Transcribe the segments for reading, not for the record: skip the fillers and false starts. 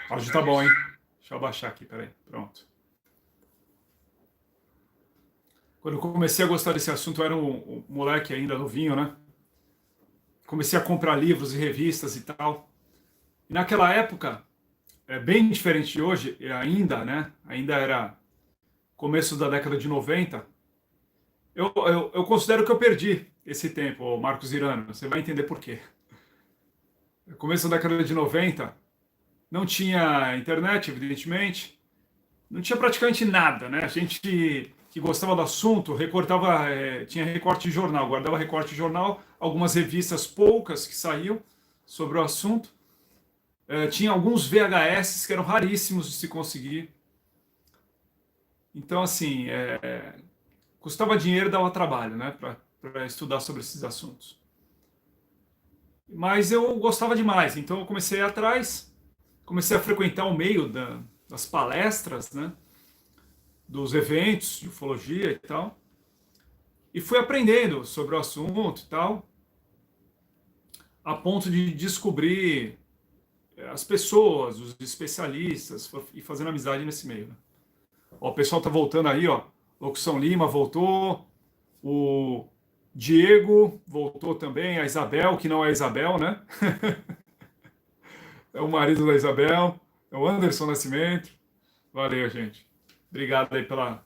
O áudio tá bom, hein? Deixa eu abaixar aqui, peraí. Pronto. Quando eu comecei a gostar desse assunto, eu era um moleque ainda novinho, né? Comecei a comprar livros e revistas e tal. E naquela época, é bem diferente de hoje, e ainda, né? Ainda era começo da década de 90. Eu considero que eu perdi esse tempo, ô Marcos Irano. Você vai entender por quê. No começo da década de 90, não tinha internet, evidentemente. Não tinha praticamente nada, né? A gente que gostava do assunto recortava, tinha recorte de jornal, guardava recorte de jornal, algumas revistas poucas que saíam sobre o assunto. Tinha alguns VHS que eram raríssimos de se conseguir. Então, assim, custava dinheiro e dava trabalho, né, para estudar sobre esses assuntos. Mas eu gostava demais, então eu comecei a ir atrás, comecei a frequentar o meio das palestras, né, dos eventos de ufologia e tal, e fui aprendendo sobre o assunto e tal, a ponto de descobrir as pessoas, os especialistas, e fazendo amizade nesse meio. Né? Ó, o pessoal tá voltando aí, ó. Locução Lima voltou, o Diego voltou também, a Isabel, que não é a Isabel, né? É o marido da Isabel, é o Anderson Nascimento. Valeu, gente. Obrigado aí pela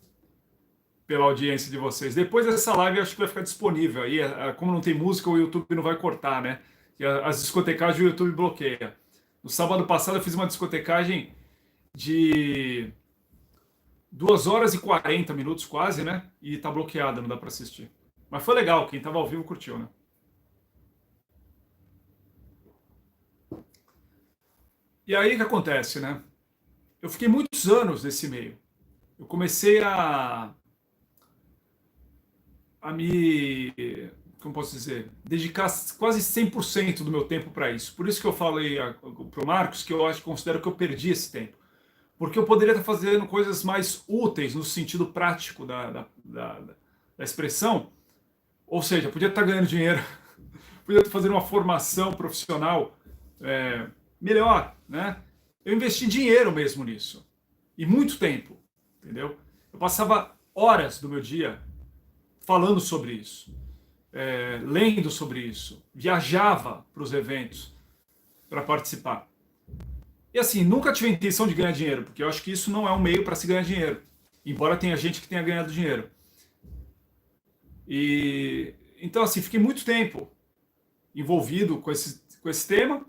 audiência de vocês. Depois dessa live, eu acho que vai ficar disponível aí. Como não tem música, o YouTube não vai cortar, né? E as discotecagens o YouTube bloqueia. No sábado passado, eu fiz uma discotecagem de 2 horas e 40 minutos quase, né? E tá bloqueada, não dá para assistir. Mas foi legal, quem tava ao vivo curtiu, né? E aí o que acontece, né? Eu fiquei muitos anos nesse meio. Eu comecei a me, como posso dizer, dedicar quase 100% do meu tempo para isso. Por isso que eu falei para o Marcos que eu acho, considero que eu perdi esse tempo. Porque eu poderia estar fazendo coisas mais úteis no sentido prático da expressão. Ou seja, podia estar ganhando dinheiro, podia estar fazendo uma formação profissional melhor, né? Eu investi dinheiro mesmo nisso. E muito tempo, entendeu? Eu passava horas do meu dia falando sobre isso, lendo sobre isso, viajava para os eventos para participar. E assim, nunca tive a intenção de ganhar dinheiro, porque eu acho que isso não é um meio para se ganhar dinheiro, embora tenha gente que tenha ganhado dinheiro. E então assim, fiquei muito tempo envolvido com esse tema,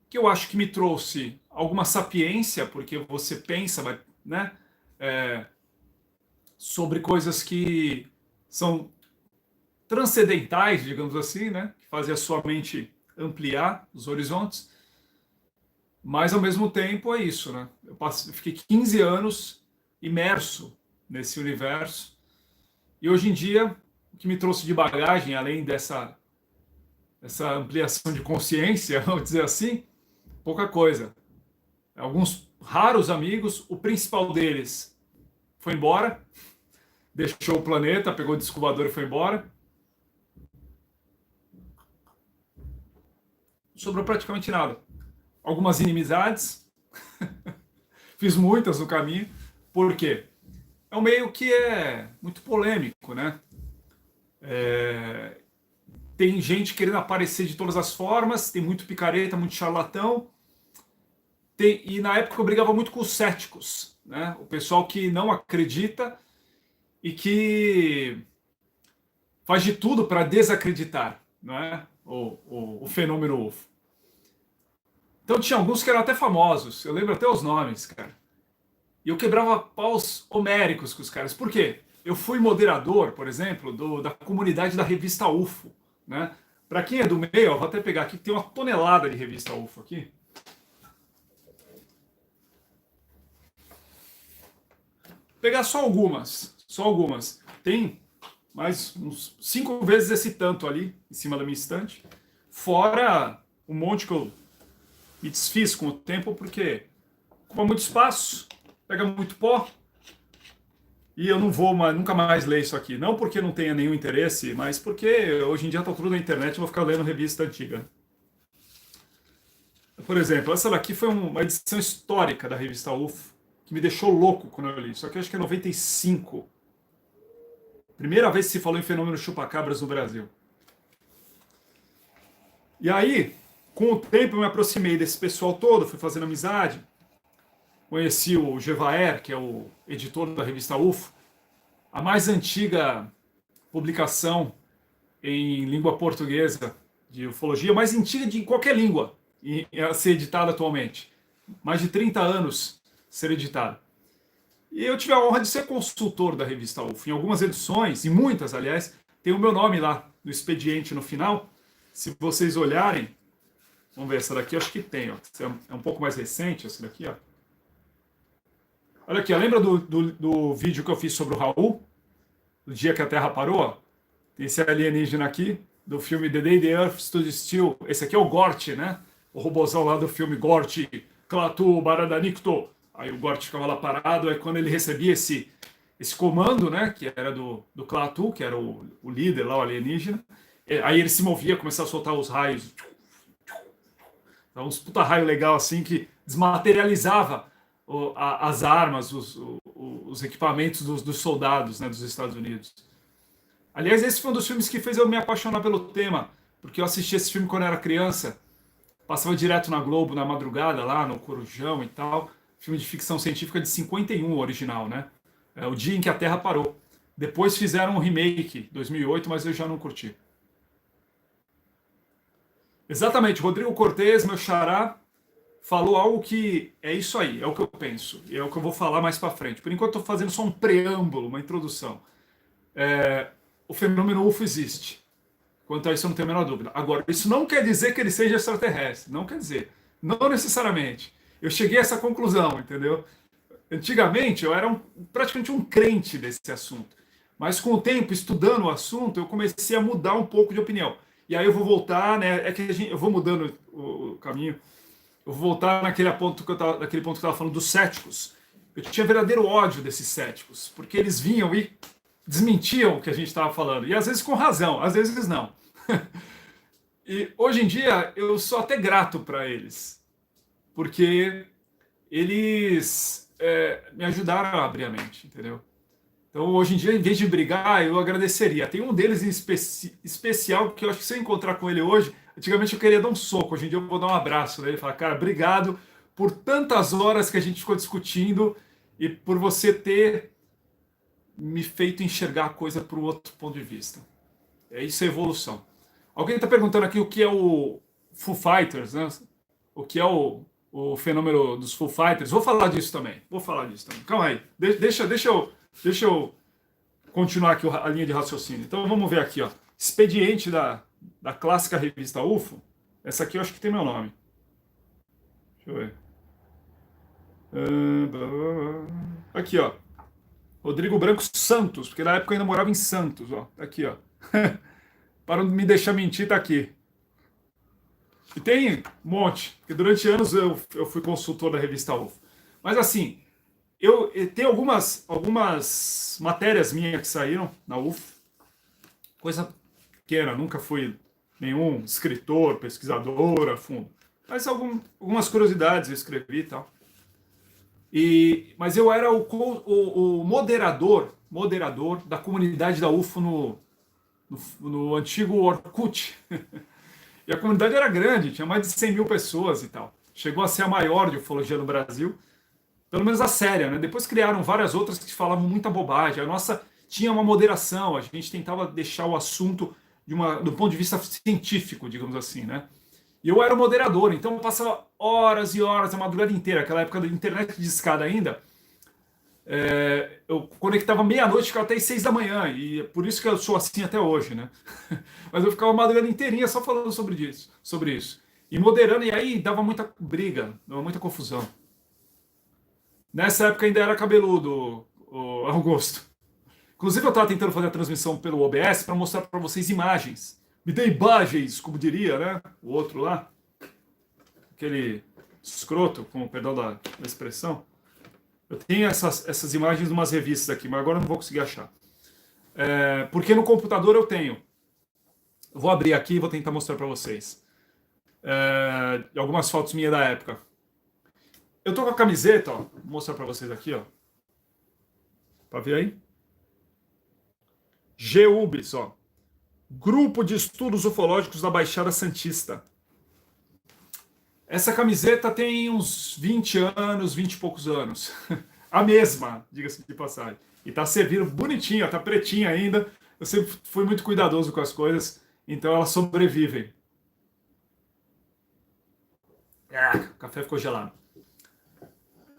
que eu acho que me trouxe alguma sapiência, porque você pensa, né, sobre coisas que são transcendentais, digamos assim, né, que fazem a sua mente ampliar os horizontes. Mas ao mesmo tempo é isso, né? Eu fiquei 15 anos imerso nesse universo. E hoje em dia, o que me trouxe de bagagem, além essa ampliação de consciência, vamos dizer assim, pouca coisa. Alguns raros amigos, o principal deles foi embora, deixou o planeta, pegou o descobridor e foi embora. Não sobrou praticamente nada. Algumas inimizades, fiz muitas no caminho. Por quê? É um meio que é muito polêmico, né? Tem gente querendo aparecer de todas as formas, tem muito picareta, muito charlatão. E na época eu brigava muito com os céticos, né? O pessoal que não acredita e que faz de tudo para desacreditar, não é? O fenômeno UFO. Então tinha alguns que eram até famosos, eu lembro até os nomes, cara. E eu quebrava paus homéricos com os caras. Por quê? Eu fui moderador, por exemplo, da comunidade da revista UFO, né? Para quem é do meio, eu vou até pegar aqui, tem uma tonelada de revista UFO aqui. Pegar só algumas. Tem mais uns 5 vezes esse tanto ali, em cima da minha estante. Fora um monte que eu me desfiz com o tempo, porque ocupa muito espaço, pega muito pó, e eu não vou nunca mais ler isso aqui. Não porque não tenha nenhum interesse, mas porque hoje em dia está tudo na internet, eu vou ficar lendo revista antiga. Por exemplo, essa daqui foi uma edição histórica da revista UFO, que me deixou louco quando eu li. Só que eu acho que é 95. Primeira vez que se falou em fenômeno chupacabras no Brasil. E aí, com o tempo, eu me aproximei desse pessoal todo, fui fazendo amizade. Conheci o Gevaer, que é o editor da revista UFO, a mais antiga publicação em língua portuguesa de ufologia, mais antiga de qualquer língua a ser editada atualmente. Mais de 30 anos ser editada. E eu tive a honra de ser consultor da revista UFO. Em algumas edições, e muitas, aliás, tem o meu nome lá no expediente no final. Se vocês olharem, vamos ver, essa daqui acho que tem. Ó. É um pouco mais recente, essa daqui. Ó. Olha aqui, ó, lembra do vídeo que eu fiz sobre o Raul? Do dia que a Terra parou? Tem esse alienígena aqui, do filme The Day the Earth Stood Still. Esse aqui é o Gort, né? O robôzão lá do filme Gort, Klaatu Baradanikto. Aí o Gort ficava lá parado, aí quando ele recebia esse comando, né, que era do Klaatu, que era o líder lá, o alienígena, aí ele se movia, começava a soltar os raios. Então, uns puta raio legal assim, que desmaterializava as armas, os equipamentos dos soldados, né, dos Estados Unidos. Aliás, esse foi um dos filmes que fez eu me apaixonar pelo tema, porque eu assisti esse filme quando eu era criança, passava direto na Globo, na madrugada, lá no Corujão e tal. Filme de ficção científica de 51, o original, né? É o dia em que a Terra parou. Depois fizeram um remake, 2008, mas eu já não curti. Exatamente, Rodrigo Cortez, meu xará, falou algo que é isso aí, é o que eu penso, e é o que eu vou falar mais para frente. Por enquanto, estou fazendo só um preâmbulo, uma introdução. O fenômeno UFO existe. Quanto a isso, eu não tenho a menor dúvida. Agora, isso não quer dizer que ele seja extraterrestre. Não quer dizer. Não necessariamente. Eu cheguei a essa conclusão, entendeu? Antigamente, eu era praticamente um crente desse assunto. Mas com o tempo, estudando o assunto, eu comecei a mudar um pouco de opinião. E aí eu vou voltar, né? É que eu vou mudando o caminho. Eu vou voltar naquele ponto que eu estava falando dos céticos. Eu tinha verdadeiro ódio desses céticos, porque eles vinham e desmentiam o que a gente estava falando. E às vezes com razão, às vezes não. E hoje em dia eu sou até grato para eles, porque eles me ajudaram a abrir a mente, entendeu? Então hoje em dia, em vez de brigar, eu agradeceria. Tem um deles em especial que eu acho que se eu encontrar com ele hoje, antigamente eu queria dar um soco, hoje em dia eu vou dar um abraço nele e falar, cara, obrigado por tantas horas que a gente ficou discutindo e por você ter me feito enxergar a coisa por um outro ponto de vista. Isso é evolução. Alguém está perguntando aqui o que é o Foo Fighters, né? O que é o fenômeno dos Foo Fighters. Vou falar disso também. Calma aí. Deixa eu continuar aqui a linha de raciocínio. Então vamos ver aqui, ó. Expediente da clássica revista UFO. Essa aqui eu acho que tem meu nome. Deixa eu ver. Aqui, ó. Rodrigo Branco Santos, porque na época eu ainda morava em Santos, ó. Aqui, ó. Para não me deixar mentir, tá aqui. E tem um monte, porque durante anos eu fui consultor da revista UFO. Mas assim, eu tenho algumas matérias minhas que saíram na UFO, coisa pequena, nunca fui nenhum escritor, pesquisador a fundo. Mas algumas curiosidades eu escrevi e tal. Mas eu era o moderador da comunidade da UFO no antigo Orkut. E a comunidade era grande, tinha mais de 100 mil pessoas e tal. Chegou a ser a maior de ufologia no Brasil, pelo menos a séria, né? Depois criaram várias outras que falavam muita bobagem. A nossa tinha uma moderação, a gente tentava deixar o assunto do ponto de vista científico, digamos assim, né? E eu era o moderador, então eu passava horas e horas, a madrugada inteira, aquela época da internet de escada ainda. Eu conectava meia-noite, ficava até as 6 da manhã, e é por isso que eu sou assim até hoje, né? Mas eu ficava a madrugada inteirinha só falando sobre isso. E moderando, e aí dava muita briga, dava muita confusão. Nessa época ainda era cabeludo, o Augusto. Inclusive eu estava tentando fazer a transmissão pelo OBS para mostrar para vocês imagens. Me dê imagens, como diria, né? O outro lá. Aquele escroto, com o perdão da expressão. Eu tenho essas imagens de umas revistas aqui, mas agora eu não vou conseguir achar. Porque no computador eu tenho. Eu vou abrir aqui e vou tentar mostrar para vocês. de algumas fotos minhas da época. Eu tô com a camiseta, ó, vou mostrar para vocês aqui, ó. Para ver aí? GUBS, ó. Grupo de Estudos Ufológicos da Baixada Santista. Essa camiseta tem uns 20 anos, 20 e poucos anos. A mesma, diga-se de passagem. E tá servindo bonitinha, tá pretinha ainda. Eu sempre fui muito cuidadoso com as coisas, então elas sobrevivem. O café ficou gelado.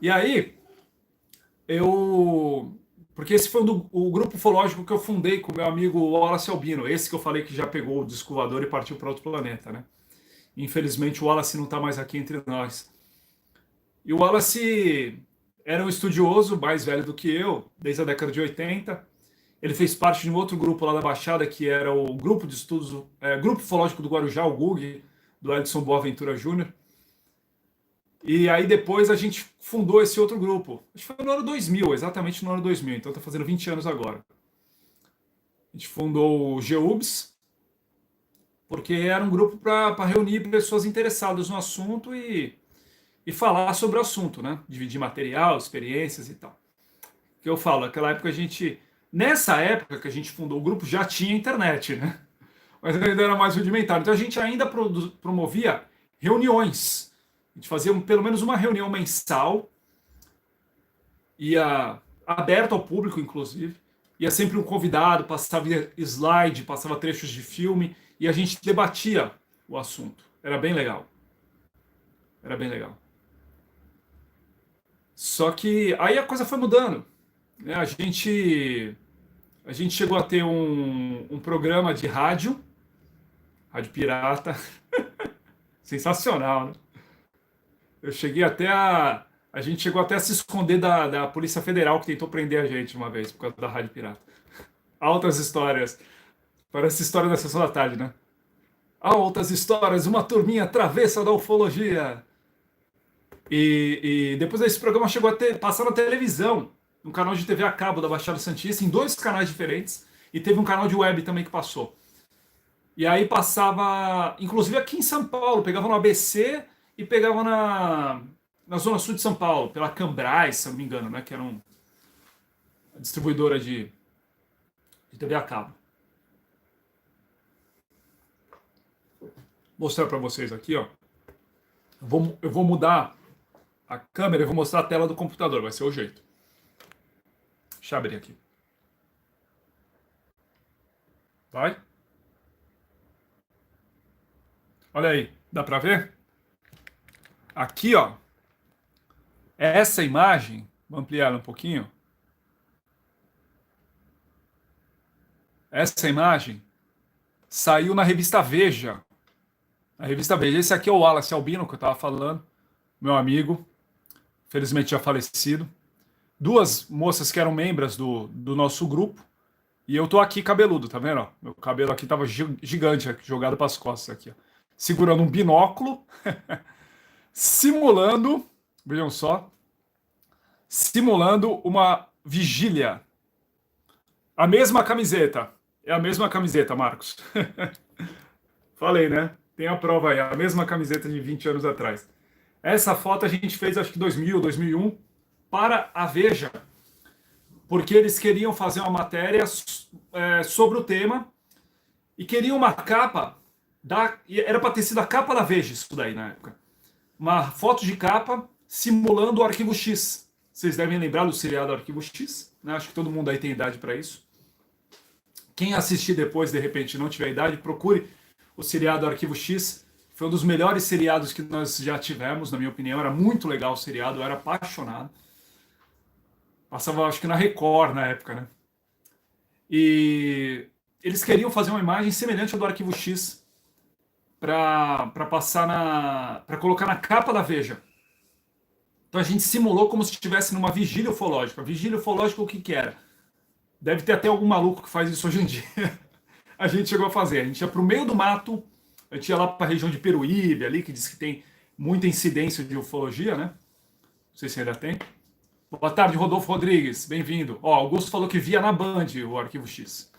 E aí, porque esse foi o grupo ufológico que eu fundei com meu amigo Wallace Albino, esse que eu falei que já pegou o disco voador e partiu para outro planeta, né? Infelizmente o Wallace não está mais aqui entre nós. E o Wallace era um estudioso mais velho do que eu, desde a década de 80. Ele fez parte de um outro grupo lá da Baixada, que era o Grupo de Estudos, Grupo Ufológico do Guarujá, o GUG, do Edson Boaventura Júnior. E aí depois a gente fundou esse outro grupo. Acho que foi no ano 2000, exatamente no ano 2000. Então está fazendo 20 anos agora. A gente fundou o GUBS, porque era um grupo para reunir pessoas interessadas no assunto e falar sobre o assunto, né? Dividir material, experiências e tal. Que eu falo, naquela época nessa época que a gente fundou o grupo já tinha internet, né? Mas ainda era mais rudimentar. Então a gente ainda promovia reuniões. A gente fazia pelo menos uma reunião mensal, ia aberto ao público, inclusive. Ia sempre um convidado, passava slide, passava trechos de filme e a gente debatia o assunto. Era bem legal. Era bem legal. Só que aí a coisa foi mudando, né? A gente chegou a ter um programa de rádio pirata, sensacional, né? Eu cheguei até a gente chegou até a se esconder da Polícia Federal que tentou prender a gente uma vez por causa da rádio pirata. Altas histórias. Parece história da Sessão da Tarde, né? Altas histórias, uma turminha travessa da ufologia. E depois esse programa chegou a passar na televisão, no canal de TV a cabo da Baixada Santista, em 2 canais diferentes, e teve um canal de web também que passou. E aí passava, inclusive aqui em São Paulo, pegava no ABC e pegava na Zona Sul de São Paulo, pela Cambrais, se não me engano, né, que era uma distribuidora de TV a cabo. Vou mostrar para vocês aqui, ó. Eu vou mudar a câmera e vou mostrar a tela do computador, vai ser o jeito. Deixa eu abrir aqui. Vai? Olha aí, dá para ver? Aqui, ó, essa imagem, vou ampliar ela um pouquinho. Essa imagem saiu na revista Veja. A revista Veja. Esse aqui é o Wallace Albino que eu estava falando, meu amigo, felizmente já falecido. 2 moças que eram membros do nosso grupo. E eu tô aqui cabeludo, tá vendo? Meu cabelo aqui tava gigante, jogado para as costas aqui, ó. Segurando um binóculo, simulando, vejam só, simulando uma vigília. A mesma camiseta. É a mesma camiseta, Marcos. Falei, né? Tem a prova aí, a mesma camiseta de 20 anos atrás. Essa foto a gente fez, acho que 2000, 2001, para a Veja, porque eles queriam fazer uma matéria sobre o tema e queriam uma capa, era para ter sido a capa da Veja, isso daí na época. Uma foto de capa simulando o Arquivo X. Vocês devem lembrar do seriado Arquivo X, né? Acho que todo mundo aí tem idade para isso. Quem assistir depois, de repente, não tiver idade, procure o seriado Arquivo X. Foi um dos melhores seriados que nós já tivemos, na minha opinião. Era muito legal o seriado, eu era apaixonado. Passava, acho que na Record, na época, né? E eles queriam fazer uma imagem semelhante ao do Arquivo X para para colocar na capa da Veja. Então a gente simulou como se estivesse numa vigília ufológica. Vigília ufológica, o que que era? Deve ter até algum maluco que faz isso hoje em dia. A gente chegou a fazer. A gente ia para o meio do mato, a gente ia lá para a região de Peruíbe, ali, que diz que tem muita incidência de ufologia, né? Não sei se ainda tem. Boa tarde, Rodolfo Rodrigues, bem-vindo. Ó, Augusto falou que via na Band o Arquivo X.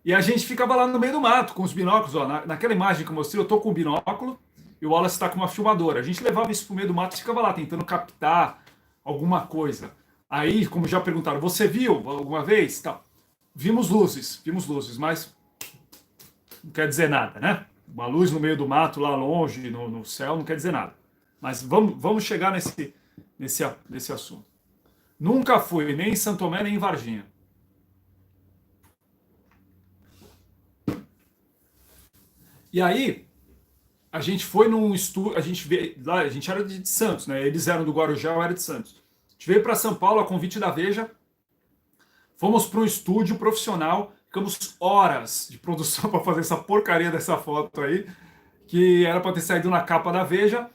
E a gente ficava lá no meio do mato, com os binóculos, ó. Naquela imagem que eu mostrei, eu tô com o binóculo e o Wallace está com uma filmadora. A gente levava isso para o meio do mato e ficava lá tentando captar alguma coisa. Aí, como já perguntaram, você viu alguma vez? Tá. Vimos luzes, mas não quer dizer nada, né? Uma luz no meio do mato, lá longe, no céu, não quer dizer nada. Mas vamos chegar nesse assunto. Nunca fui nem em Santo Tomé, nem em Varginha. E aí, a gente foi num estúdio, a gente veio, lá, a gente era de Santos, né? Eles eram do Guarujá, eu era de Santos. A gente veio para São Paulo a convite da Veja, fomos para um estúdio profissional, ficamos horas de produção para fazer essa porcaria dessa foto aí, que era para ter saído na capa da Veja,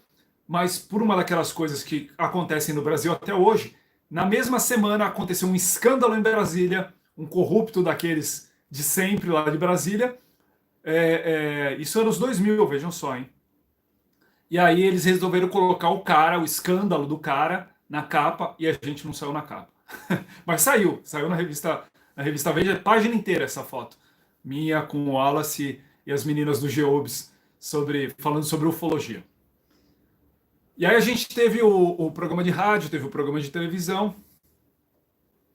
mas por uma daquelas coisas que acontecem no Brasil até hoje, na mesma semana aconteceu um escândalo em Brasília, um corrupto daqueles de sempre lá de Brasília. Isso anos 2000, vejam só, hein? E aí eles resolveram colocar o cara, o escândalo do cara, na capa, e a gente não saiu na capa. Mas saiu na revista Veja, página inteira essa foto. Minha com o Wallace e as meninas do Geobs falando sobre ufologia. E aí a gente teve o programa de rádio, teve o programa de televisão.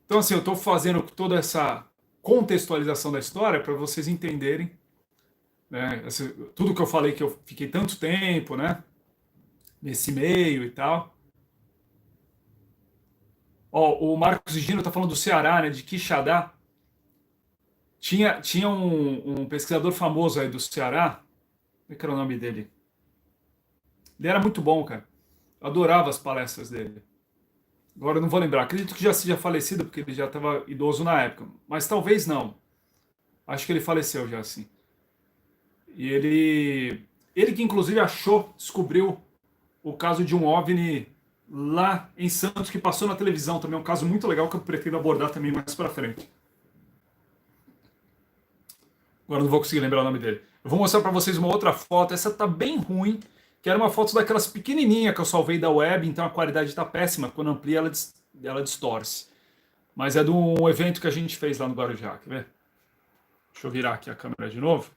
Então, assim, eu estou fazendo toda essa contextualização da história para vocês entenderem, né, tudo que eu falei que eu fiquei tanto tempo, né, nesse meio e tal. Ó, o Marcos Gino está falando do Ceará, né, de Quixadá. Tinha um pesquisador famoso aí do Ceará, como é que era o nome dele? Ele era muito bom, cara. Eu adorava as palestras dele. Agora eu não vou lembrar. Acredito que já seja falecido, porque ele já estava idoso na época. Mas talvez não. Acho que ele faleceu já, assim. E ele que inclusive descobriu o caso de um OVNI lá em Santos, que passou na televisão também. Um caso muito legal que eu pretendo abordar também mais para frente. Agora não vou conseguir lembrar o nome dele. Eu vou mostrar para vocês uma outra foto. Essa tá bem ruim, que era uma foto daquelas pequenininhas que eu salvei da web, então a qualidade está péssima. Quando amplia, ela distorce. Mas é de um evento que a gente fez lá no Guarujá, quer ver? Deixa eu virar aqui a câmera de novo.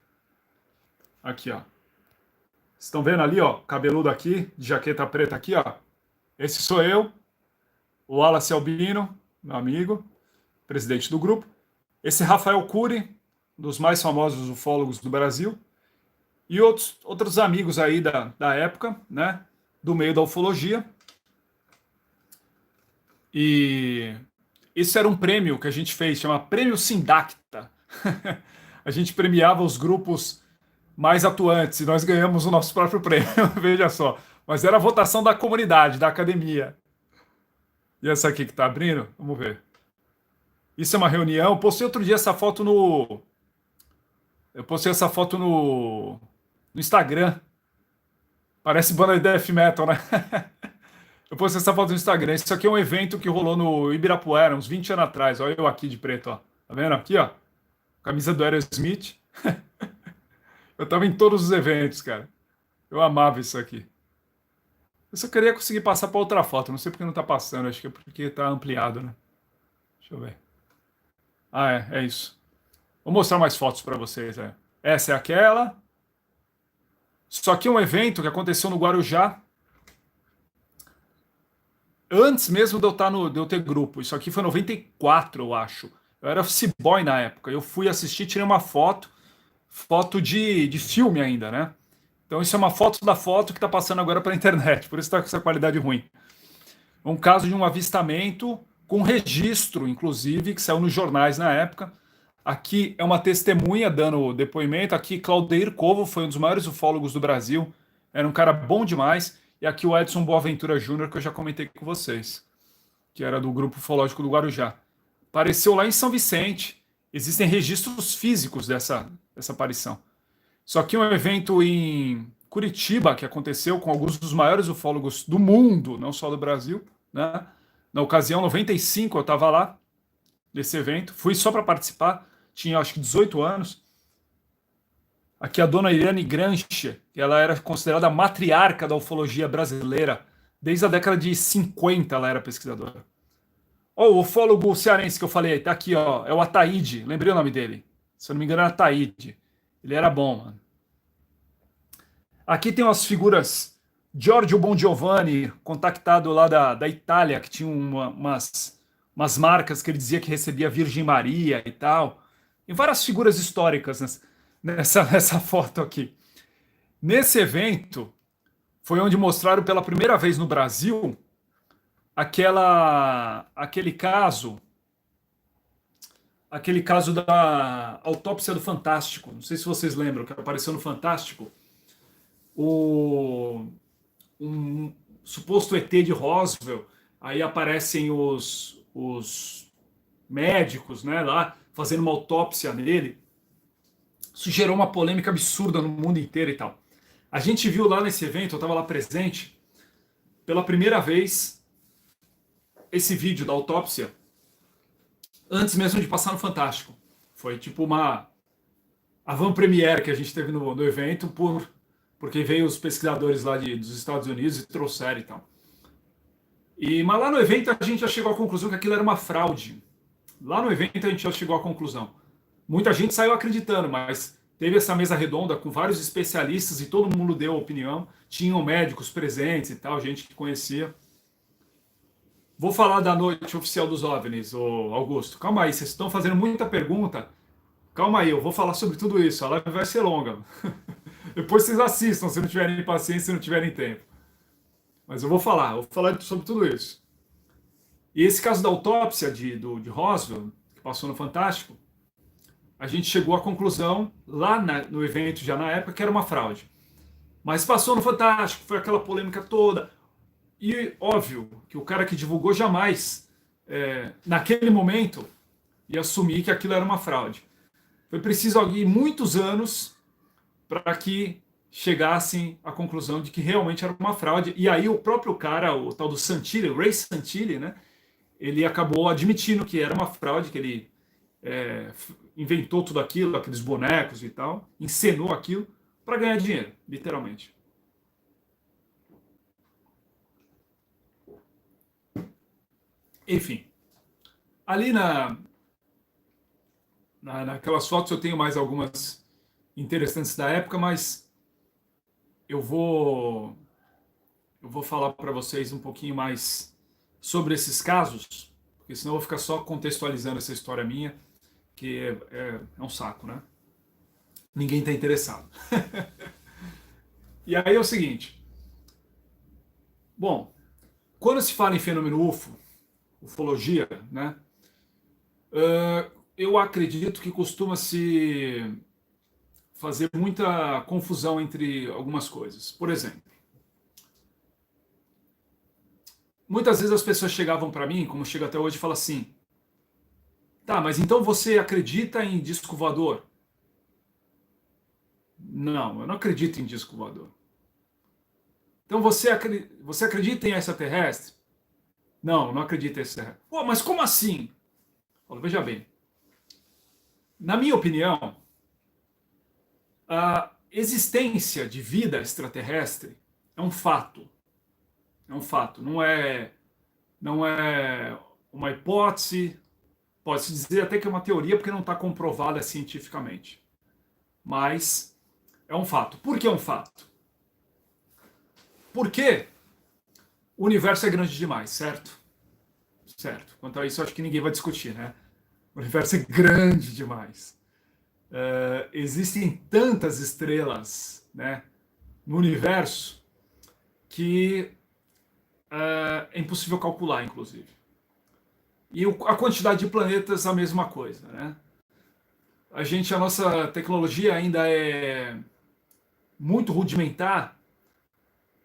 Aqui, ó. Vocês estão vendo ali, ó, cabeludo aqui, de jaqueta preta aqui, ó. Esse sou eu, o Wallace Albino, meu amigo, presidente do grupo. Esse é Rafael Cury, um dos mais famosos ufólogos do Brasil. E outros amigos aí da época, né, do meio da ufologia. E isso era um prêmio que a gente fez, chama Prêmio Sindacta. A gente premiava os grupos mais atuantes e nós ganhamos o nosso próprio prêmio, veja só. Mas era a votação da comunidade, da academia. E essa aqui que está abrindo? Vamos ver. Isso é uma reunião. Eu postei outro dia essa foto no Instagram. Parece banda de death metal, né? Eu postei essa foto no Instagram. Isso aqui é um evento que rolou no Ibirapuera, uns 20 anos atrás. Olha eu aqui de preto, ó. Tá vendo aqui, ó? Camisa do Aerosmith. Eu tava em todos os eventos, cara. Eu amava isso aqui. Eu só queria conseguir passar para outra foto. Não sei porque não tá passando. Acho que é porque tá ampliado, né? Deixa eu ver. Ah, é isso. Vou mostrar mais fotos para vocês. Essa é aquela. Só que é um evento que aconteceu no Guarujá. Antes mesmo de eu ter grupo. Isso aqui foi em 94, eu acho. Eu era office boy na época. Eu fui assistir, tirei uma foto de filme ainda, né? Então isso é uma foto da foto que está passando agora para a internet, por isso está com essa qualidade ruim. Um caso de um avistamento com registro, inclusive, que saiu nos jornais na época. Aqui é uma testemunha dando depoimento. Aqui Claudeir Covo foi um dos maiores ufólogos do Brasil. Era um cara bom demais. E aqui o Edson Boaventura Júnior, que eu já comentei com vocês, que era do Grupo Ufológico do Guarujá. Apareceu lá em São Vicente. Existem registros físicos dessa aparição. Só que um evento em Curitiba, que aconteceu com alguns dos maiores ufólogos do mundo, não só do Brasil, né? Na ocasião, 95, eu estava lá, nesse evento. Fui só para participar, tinha acho que 18 anos. Aqui a dona Irene Grancher, ela era considerada a matriarca da ufologia brasileira. Desde a década de 50 ela era pesquisadora. Ó, o ufólogo cearense que eu falei, tá aqui, ó, é o Ataíde, lembrei o nome dele. Se eu não me engano, era Ataíde. Ele era bom, mano. Aqui tem umas figuras. Giorgio Bon Giovanni, contactado lá da Itália, que tinha umas marcas que ele dizia que recebia a Virgem Maria e tal. E várias figuras históricas nessa foto aqui. Nesse evento, foi onde mostraram pela primeira vez no Brasil aquele caso da autópsia do Fantástico. Não sei se vocês lembram, que apareceu no Fantástico. Um suposto ET de Roswell, aí aparecem os médicos, né, lá, fazendo uma autópsia nele. Isso gerou uma polêmica absurda no mundo inteiro e tal. A gente viu lá nesse evento, eu estava lá presente, pela primeira vez, esse vídeo da autópsia, antes mesmo de passar no Fantástico. Foi tipo uma avant-première que a gente teve no evento, porque veio os pesquisadores lá dos Estados Unidos e trouxeram e tal. Mas lá no evento a gente já chegou à conclusão que aquilo era uma fraude. Lá no evento a gente já chegou à conclusão. Muita gente saiu acreditando, mas teve essa mesa redonda com vários especialistas e todo mundo deu opinião. Tinham médicos presentes e tal, gente que conhecia. Vou falar da noite oficial dos OVNIs, ô Augusto. Calma aí, vocês estão fazendo muita pergunta. Calma aí, eu vou falar sobre tudo isso. A live vai ser longa. Depois vocês assistam, se não tiverem paciência, se não tiverem tempo. Mas eu vou falar sobre tudo isso. E esse caso da autópsia de Roswell, que passou no Fantástico, a gente chegou à conclusão, lá no evento, já na época, que era uma fraude. Mas passou no Fantástico, foi aquela polêmica toda. E óbvio que o cara que divulgou jamais, naquele momento, ia assumir que aquilo era uma fraude. Foi preciso muitos anos para que chegassem à conclusão de que realmente era uma fraude. E aí o próprio cara, o tal do Santilli, o Ray Santilli, né, ele acabou admitindo que era uma fraude, que ele inventou tudo aquilo, aqueles bonecos e tal, encenou aquilo para ganhar dinheiro, literalmente. Enfim, ali naquelas fotos eu tenho mais algumas interessantes da época, mas eu vou falar para vocês um pouquinho mais sobre esses casos, porque senão eu vou ficar só contextualizando essa história minha, que é um saco, né? Ninguém está interessado. E aí é o seguinte. Bom, quando se fala em fenômeno UFO, ufologia, né? Eu acredito que costuma-se fazer muita confusão entre algumas coisas. Por exemplo, muitas vezes as pessoas chegavam para mim, como chega até hoje, e falam assim: tá, mas então você acredita em disco voador? Não, eu não acredito em disco voador. Então você acredita em extraterrestre? Não, não acredito em extraterrestre. Pô, mas como assim? Veja bem, na minha opinião, a existência de vida extraterrestre é um fato. É um fato, não é uma hipótese, pode-se dizer até que é uma teoria, porque não está comprovada cientificamente. Mas é um fato. Por que é um fato? Porque o universo é grande demais, certo? Certo. Quanto a isso, acho que ninguém vai discutir, né? O universo é grande demais. Existem tantas estrelas, né, no universo que é impossível calcular, inclusive. E a quantidade de planetas, a mesma coisa, né? A nossa tecnologia ainda é muito rudimentar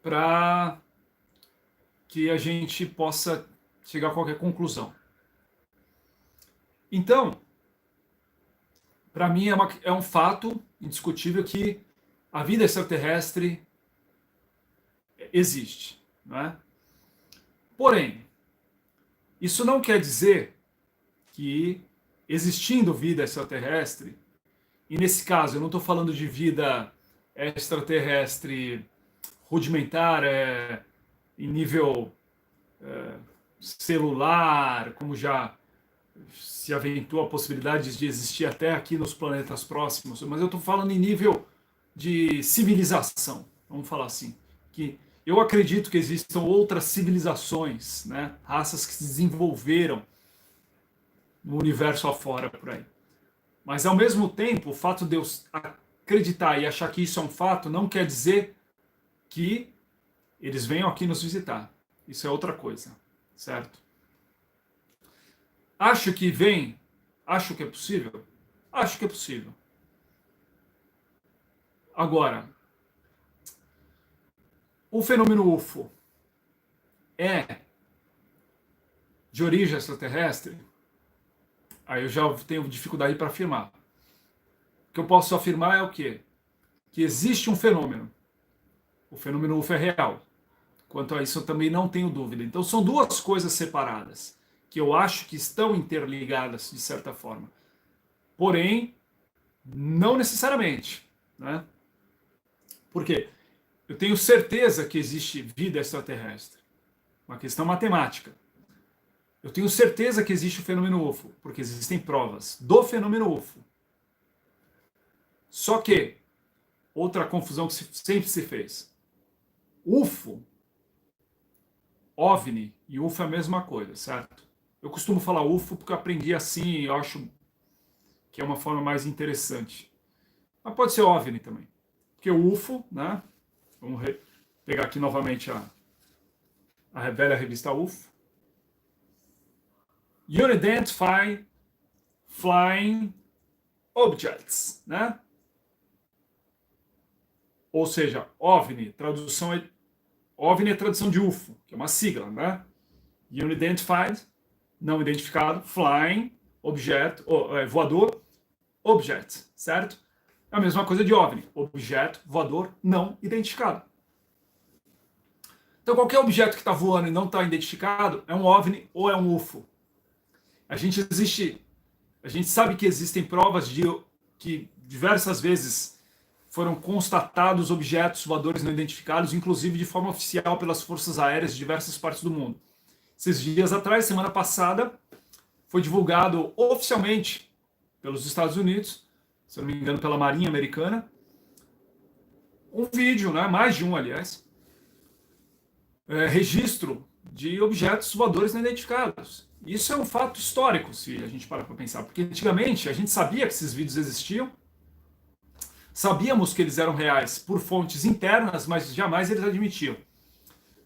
para que a gente possa chegar a qualquer conclusão. Então, para mim é um fato indiscutível que a vida extraterrestre existe, não é? Porém, isso não quer dizer que, existindo vida extraterrestre, e nesse caso eu não estou falando de vida extraterrestre rudimentar, em nível celular, como já se aventou a possibilidade de existir até aqui nos planetas próximos, mas eu estou falando em nível de civilização, vamos falar assim, que eu acredito que existam outras civilizações, né, raças que se desenvolveram no universo afora por aí. Mas ao mesmo tempo, o fato de eu acreditar e achar que isso é um fato não quer dizer que eles venham aqui nos visitar. Isso é outra coisa, certo? Acho que vem, acho que é possível, acho que é possível. Agora, o fenômeno UFO é de origem extraterrestre? Aí eu já tenho dificuldade para afirmar. O que eu posso afirmar é o quê? Que existe um fenômeno. O fenômeno UFO é real. Quanto a isso eu também não tenho dúvida. Então são duas coisas separadas, que eu acho que estão interligadas de certa forma. Porém, não necessariamente, né? Por quê? Eu tenho certeza que existe vida extraterrestre. Uma questão matemática. Eu tenho certeza que existe o fenômeno UFO, porque existem provas do fenômeno UFO. Só que, outra confusão que sempre se fez. UFO, OVNI e UFO é a mesma coisa, certo? Eu costumo falar UFO porque eu aprendi assim e eu acho que é uma forma mais interessante. Mas pode ser OVNI também. Porque o UFO, né? Vamos pegar aqui novamente a velha revista UFO. Unidentified Flying Objects, né? Ou seja, OVNI, OVNI é tradução de UFO, que é uma sigla, né? Unidentified, não identificado, flying, objeto, voador, object, certo? É a mesma coisa de OVNI, objeto voador não identificado. Então qualquer objeto que está voando e não está identificado é um OVNI ou é um UFO. A gente sabe que existem provas de que diversas vezes foram constatados objetos voadores não identificados, inclusive de forma oficial pelas forças aéreas de diversas partes do mundo. Esses dias atrás, semana passada, foi divulgado oficialmente pelos Estados Unidos, se eu não me engano pela Marinha Americana, um vídeo, né, mais de um aliás, registro de objetos voadores não identificados. Isso é um fato histórico, se a gente parar para pensar, porque antigamente a gente sabia que esses vídeos existiam, sabíamos que eles eram reais por fontes internas, mas jamais eles admitiam.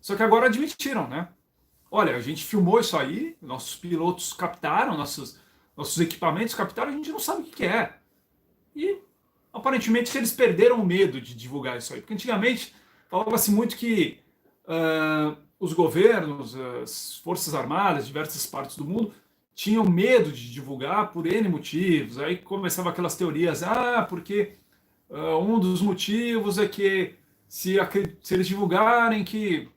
Só que agora admitiram, né? Olha, a gente filmou isso aí, nossos pilotos captaram, nossos equipamentos captaram, a gente não sabe o que é. E aparentemente eles perderam o medo de divulgar isso aí, porque antigamente falava-se muito que os governos, as forças armadas, diversas partes do mundo, tinham medo de divulgar por N motivos. Aí começavam aquelas teorias, porque um dos motivos é que se eles divulgarem que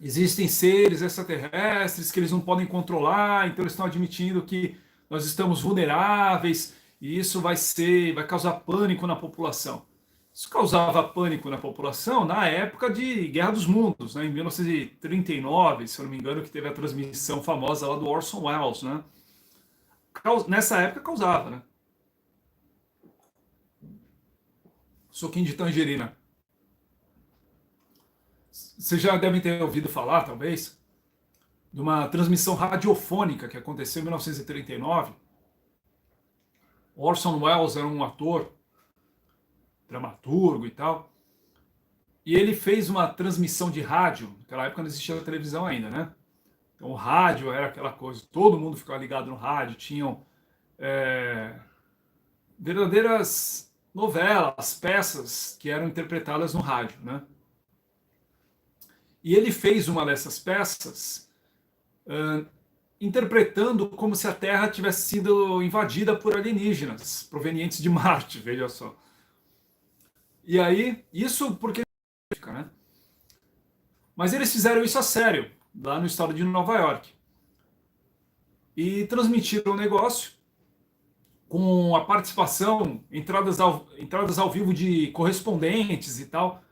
existem seres extraterrestres que eles não podem controlar, então eles estão admitindo que nós estamos vulneráveis e isso vai causar pânico na população. Isso causava pânico na população na época de Guerra dos Mundos, né, em 1939, se eu não me engano, que teve a transmissão famosa lá do Orson Welles, né? Nessa época causava, né? Suquinho de tangerina. Vocês já devem ter ouvido falar, talvez, de uma transmissão radiofônica que aconteceu em 1939. Orson Welles era um ator, dramaturgo e tal, e ele fez uma transmissão de rádio. Naquela época não existia televisão ainda, né? Então o rádio era aquela coisa, todo mundo ficava ligado no rádio, tinham verdadeiras novelas, peças que eram interpretadas no rádio, né? E ele fez uma dessas peças interpretando como se a Terra tivesse sido invadida por alienígenas provenientes de Marte, veja só. E aí, isso porque... né? Mas eles fizeram isso a sério, lá no estado de Nova York. E transmitiram o negócio com a participação, entradas ao vivo de correspondentes e tal,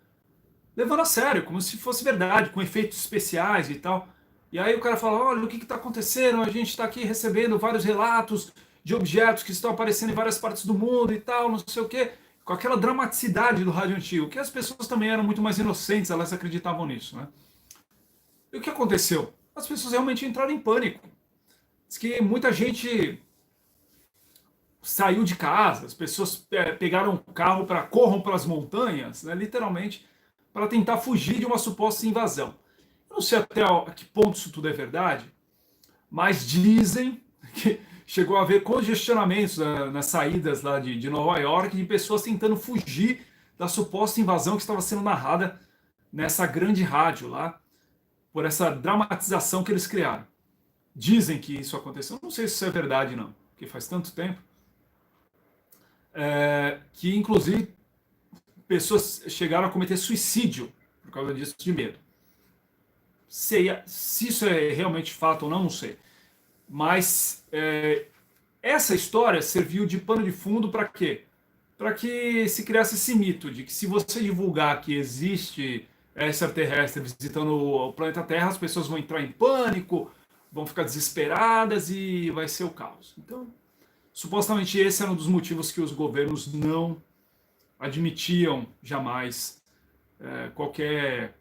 levando a sério, como se fosse verdade, com efeitos especiais e tal. E aí o cara fala, olha, o que está acontecendo? A gente está aqui recebendo vários relatos de objetos que estão aparecendo em várias partes do mundo e tal, não sei o quê. com aquela dramaticidade do rádio antigo, que as pessoas também eram muito mais inocentes, elas acreditavam nisso, né? E o que aconteceu? As pessoas realmente entraram em pânico. Diz que muita gente saiu de casa, as pessoas pegaram o carro para corram para as montanhas, né, literalmente, para tentar fugir de uma suposta invasão. Eu não sei até a que ponto isso tudo é verdade, mas dizem que chegou a haver congestionamentos nas saídas lá de Nova York de pessoas tentando fugir da suposta invasão que estava sendo narrada nessa grande rádio lá, por essa dramatização que eles criaram. Dizem que isso aconteceu, não sei se isso é verdade não, porque faz tanto tempo, que inclusive pessoas chegaram a cometer suicídio por causa disso, de medo. Se isso é realmente fato ou não, não sei. Mas essa história serviu de pano de fundo para quê? Para que se criasse esse mito de que se você divulgar que existe extraterrestre visitando o planeta Terra, as pessoas vão entrar em pânico, vão ficar desesperadas e vai ser o caos. Então, supostamente esse era um dos motivos que os governos não admitiam jamais qualquer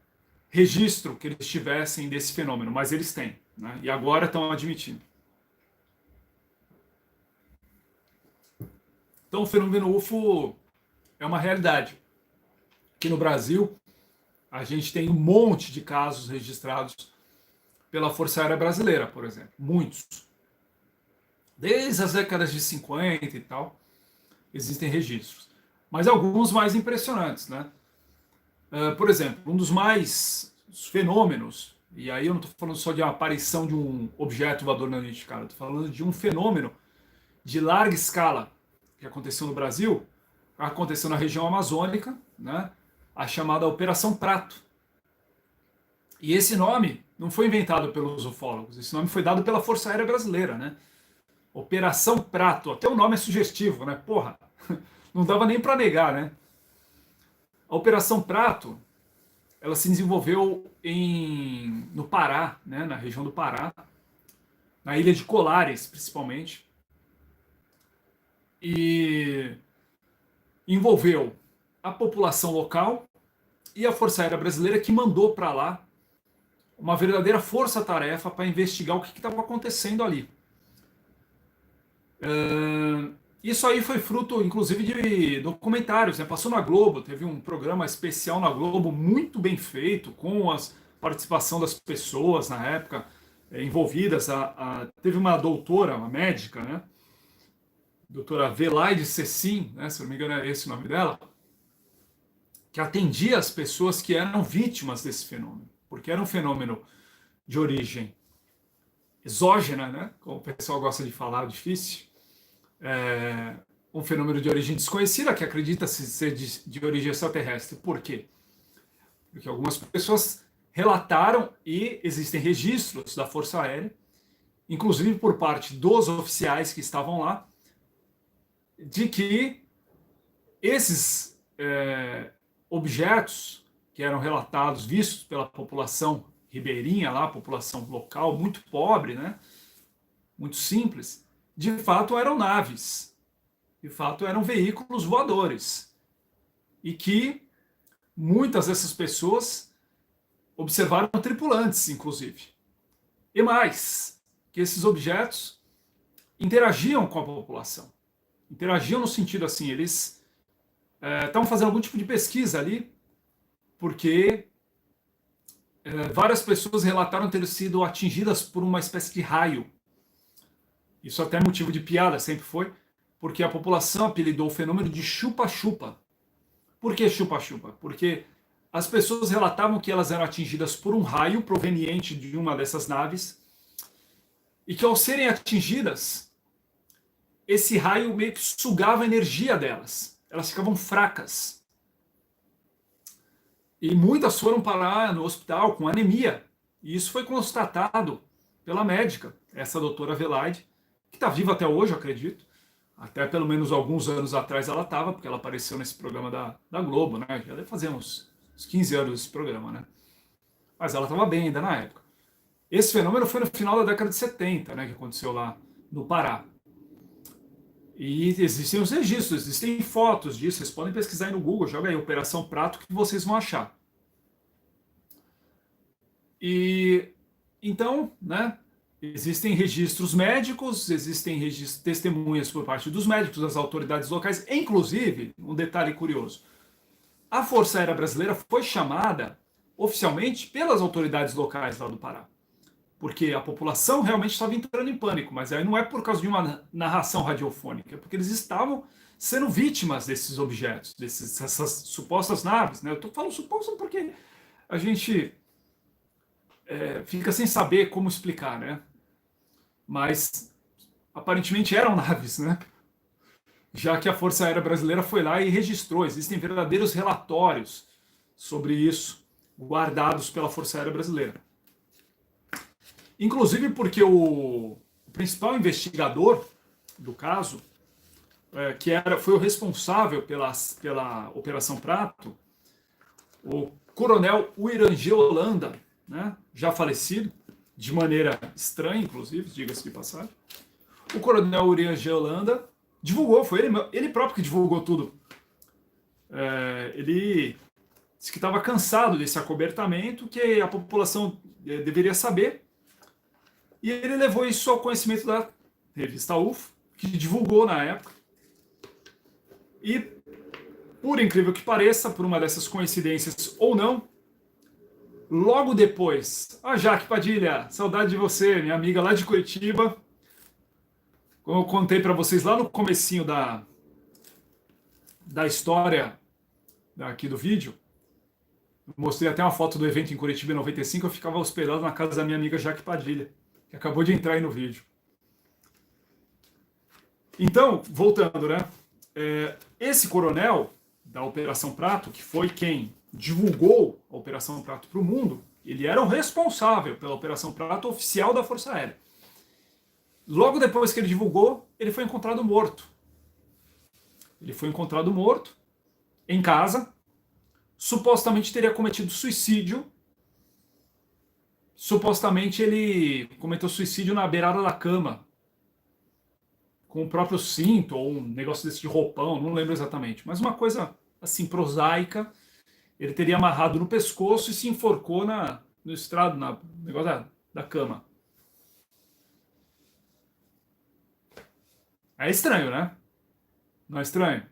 registro que eles tivessem desse fenômeno, mas eles têm, né? E agora estão admitindo. Então, o fenômeno UFO é uma realidade. Aqui no Brasil, a gente tem um monte de casos registrados pela Força Aérea Brasileira, por exemplo. Muitos. Desde as décadas de 50 e tal, existem registros. Mas alguns mais impressionantes, né? Por exemplo, um dos mais fenômenos, e aí eu não estou falando só de uma aparição de um objeto voador não identificado, estou falando de um fenômeno de larga escala que aconteceu no Brasil, aconteceu na região amazônica, né? A chamada Operação Prato. E esse nome não foi inventado pelos ufólogos, esse nome foi dado pela Força Aérea Brasileira, né? Operação Prato, até o nome é sugestivo, né? Porra, não dava nem para negar, né? A Operação Prato, ela se desenvolveu no Pará, né? Na região do Pará, na ilha de Colares, principalmente, e envolveu a população local e a Força Aérea Brasileira, que mandou para lá uma verdadeira força-tarefa para investigar o que estava acontecendo ali. Isso aí foi fruto, inclusive, de documentários, né? Passou na Globo, teve um programa especial na Globo, muito bem feito, com a participação das pessoas na época envolvidas. Teve uma doutora, uma médica, né? Doutora Velaide Cecim, né? Se não me engano é esse o nome dela, que atendia as pessoas que eram vítimas desse fenômeno, porque era um fenômeno de origem exógena, né? Como o pessoal gosta de falar, difícil. Um fenômeno de origem desconhecida, que acredita-se ser de origem extraterrestre. Por quê? Porque algumas pessoas relataram e existem registros da Força Aérea, inclusive por parte dos oficiais que estavam lá, de que esses objetos que eram relatados, vistos pela população ribeirinha lá, população local, muito pobre, né? Muito simples, de fato eram naves, de fato eram veículos voadores, e que muitas dessas pessoas observaram tripulantes, inclusive. E mais, que esses objetos interagiam com a população. Interagiam no sentido assim, eles estavam fazendo algum tipo de pesquisa ali, porque várias pessoas relataram ter sido atingidas por uma espécie de raio. Isso até é motivo de piada, sempre foi, porque a população apelidou o fenômeno de chupa-chupa. Por que chupa-chupa? Porque as pessoas relatavam que elas eram atingidas por um raio proveniente de uma dessas naves, e que ao serem atingidas, esse raio meio que sugava a energia delas. Elas ficavam fracas. E muitas foram parar no hospital com anemia. E isso foi constatado pela médica, essa doutora Velaide, que está viva até hoje, eu acredito. Até pelo menos alguns anos atrás ela estava, porque ela apareceu nesse programa da Globo, né? Já deve fazer uns 15 anos esse programa, né? Mas ela estava bem ainda na época. Esse fenômeno foi no final da década de 70, né? Que aconteceu lá no Pará. E existem os registros, existem fotos disso. Vocês podem pesquisar aí no Google, joga aí Operação Prato que vocês vão achar. E então, né, existem registros médicos, existem testemunhas por parte dos médicos, das autoridades locais. Inclusive, um detalhe curioso: a Força Aérea Brasileira foi chamada oficialmente pelas autoridades locais lá do Pará, porque a população realmente estava entrando em pânico, mas aí não é por causa de uma narração radiofônica, é porque eles estavam sendo vítimas desses objetos, dessas supostas naves, né? Eu estou falando suposto porque a gente fica sem saber como explicar, né? Mas aparentemente eram naves, né? Já que a Força Aérea Brasileira foi lá e registrou, existem verdadeiros relatórios sobre isso, guardados pela Força Aérea Brasileira. Inclusive porque o principal investigador do caso, foi o responsável pela Operação Prato, o coronel Uirangê Holanda, né, já falecido, de maneira estranha, inclusive, diga-se de passagem. O coronel Uirangê Holanda divulgou, foi ele próprio que divulgou tudo. Ele disse que estava cansado desse acobertamento, que a população deveria saber, e ele levou isso ao conhecimento da revista UFO, que divulgou na época. E, por incrível que pareça, por uma dessas coincidências ou não, logo depois, a Jaque Padilha, saudade de você, minha amiga lá de Curitiba, como eu contei para vocês lá no comecinho da história aqui do vídeo, mostrei até uma foto do evento em Curitiba em 95, eu ficava hospedado na casa da minha amiga Jaque Padilha, que acabou de entrar aí no vídeo. Então, voltando, né? Esse coronel da Operação Prato, que foi quem divulgou a Operação Prato para o mundo, ele era o responsável pela Operação Prato oficial da Força Aérea. Logo depois que ele divulgou, ele foi encontrado morto. Ele foi encontrado morto em casa, supostamente teria cometido suicídio. Supostamente ele cometeu suicídio na beirada da cama, com o próprio cinto, ou um negócio desse de roupão, não lembro exatamente. Mas uma coisa assim prosaica, ele teria amarrado no pescoço e se enforcou no estrado, no negócio da cama. É estranho, né? Não é estranho?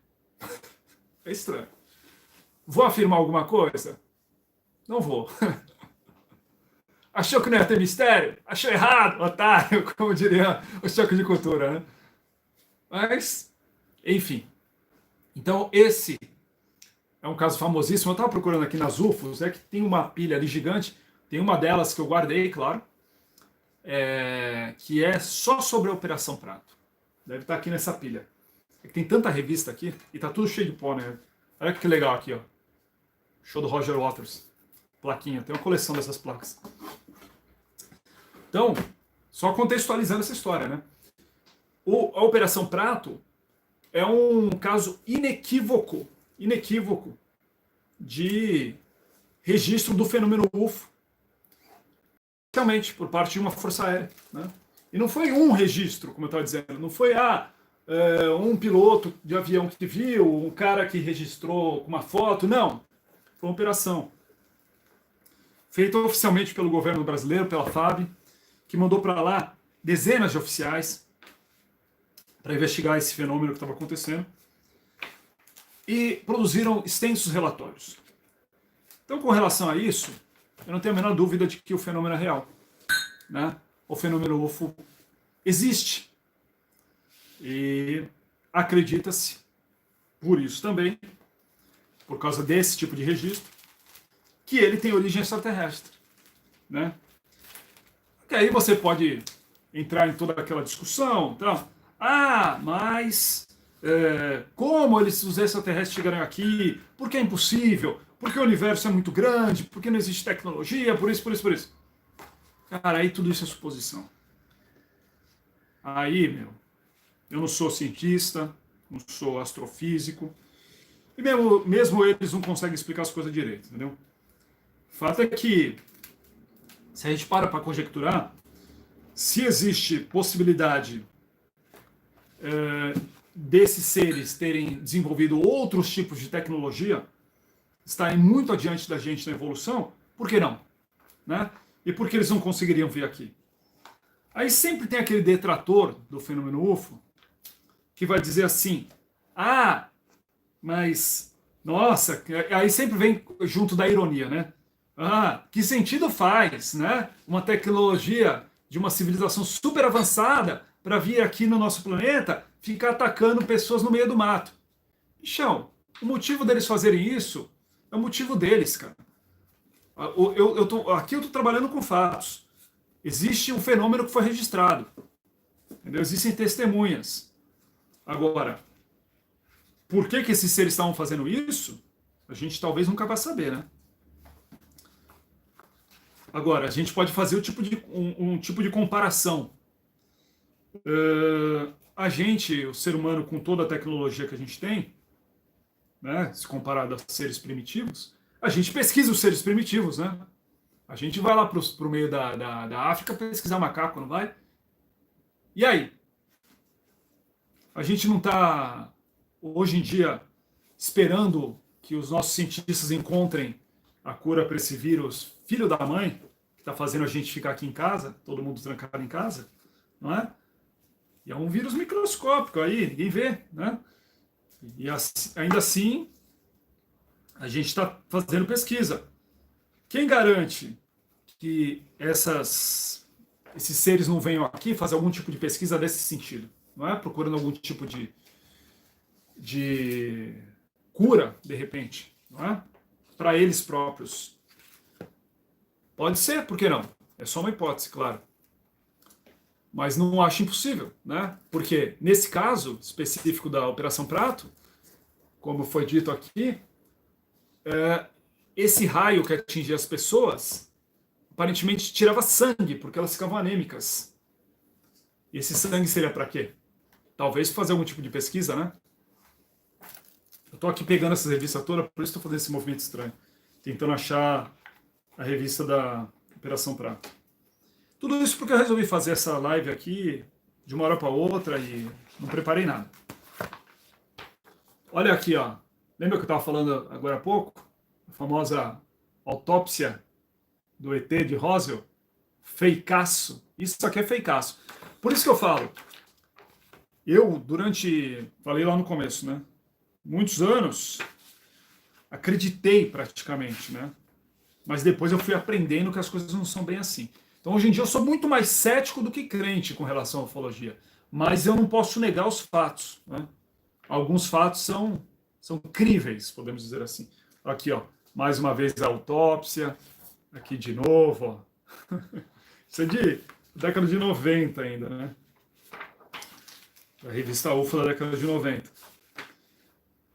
É estranho. Vou afirmar alguma coisa? Não vou. Achou que não ia ter mistério? Achou errado, otário, como diria o Choque de Cultura, né? Mas, enfim. Então, esse é um caso famosíssimo. Eu estava procurando aqui nas UFOs, que tem uma pilha ali gigante. Tem uma delas que eu guardei, claro, que é só sobre a Operação Prato. Deve estar aqui nessa pilha. Tem tanta revista aqui e tá tudo cheio de pó, né? Olha que legal aqui, ó. Show do Roger Waters. Plaquinha, tem uma coleção dessas placas. Então, só contextualizando essa história, né? A Operação Prato é um caso inequívoco de registro do fenômeno UFO, realmente por parte de uma força aérea, né? E não foi um registro, como eu estava dizendo, não foi um piloto de avião que viu, um cara que registrou com uma foto, não. Foi uma operação feita oficialmente pelo governo brasileiro, pela FAB, que mandou para lá dezenas de oficiais para investigar esse fenômeno que estava acontecendo e produziram extensos relatórios. Então, com relação a isso, eu não tenho a menor dúvida de que o fenômeno é real, né? O fenômeno UFO existe e acredita-se, por isso também, por causa desse tipo de registro, que ele tem origem extraterrestre, né? E aí você pode entrar em toda aquela discussão, então, mas como os extraterrestres chegaram aqui? Porque é impossível? Porque o universo é muito grande? Porque não existe tecnologia? Por isso. Cara, aí tudo isso é suposição. Aí, eu não sou cientista, não sou astrofísico, e mesmo eles não conseguem explicar as coisas direito, entendeu? O fato é que, se a gente para conjecturar, se existe possibilidade desses seres terem desenvolvido outros tipos de tecnologia, estarem muito adiante da gente na evolução, por que não? Né? E por que eles não conseguiriam vir aqui? Aí sempre tem aquele detrator do fenômeno UFO que vai dizer assim, ah, mas, nossa, aí sempre vem junto da ironia, né? Ah, que sentido faz, né? Uma tecnologia de uma civilização super avançada para vir aqui no nosso planeta ficar atacando pessoas no meio do mato. Bichão, o motivo deles fazerem isso é o motivo deles, cara. Aqui eu estou trabalhando com fatos. Existe um fenômeno que foi registrado. Entendeu? Existem testemunhas. Agora, por que esses seres estavam fazendo isso? A gente talvez nunca vai saber, né? Agora, a gente pode fazer um tipo de comparação. A gente, o ser humano, com toda a tecnologia que a gente tem, né, se comparado a seres primitivos, a gente pesquisa os seres primitivos, né? A gente vai lá para o meio da África pesquisar macaco, não vai? E aí? A gente não está, hoje em dia, esperando que os nossos cientistas encontrem a cura para esse vírus, filho da mãe, que está fazendo a gente ficar aqui em casa, todo mundo trancado em casa, não é? E é um vírus microscópico aí, ninguém vê, né? E ainda assim, a gente está fazendo pesquisa. Quem garante que esses seres não venham aqui fazer algum tipo de pesquisa desse sentido? Não é? Procurando algum tipo de cura, de repente, não é? Para eles próprios. Pode ser, por que não? É só uma hipótese, claro. Mas não acho impossível, né? Porque nesse caso específico da Operação Prato, como foi dito aqui, esse raio que atingia as pessoas aparentemente tirava sangue, porque elas ficavam anêmicas. E esse sangue seria para quê? Talvez fazer algum tipo de pesquisa, né? Eu estou aqui pegando essas revistas todas, por isso estou fazendo esse movimento estranho. Tentando achar a revista da Operação Prato. Tudo isso porque eu resolvi fazer essa live aqui de uma hora para outra e não preparei nada. Olha aqui, ó. Lembra que eu estava falando agora há pouco? A famosa autópsia do ET de Roswell? Feikaço. Isso aqui é feikaço. Por isso que eu falo. Falei lá no começo, né? Muitos anos, acreditei praticamente, né? Mas depois eu fui aprendendo que as coisas não são bem assim. Então, hoje em dia, eu sou muito mais cético do que crente com relação à ufologia. Mas eu não posso negar os fatos, né? Alguns fatos são críveis, podemos dizer assim. Aqui, ó, mais uma vez a autópsia. Aqui de novo, ó. Isso é de década de 90 ainda, né? A revista UFO da década de 90.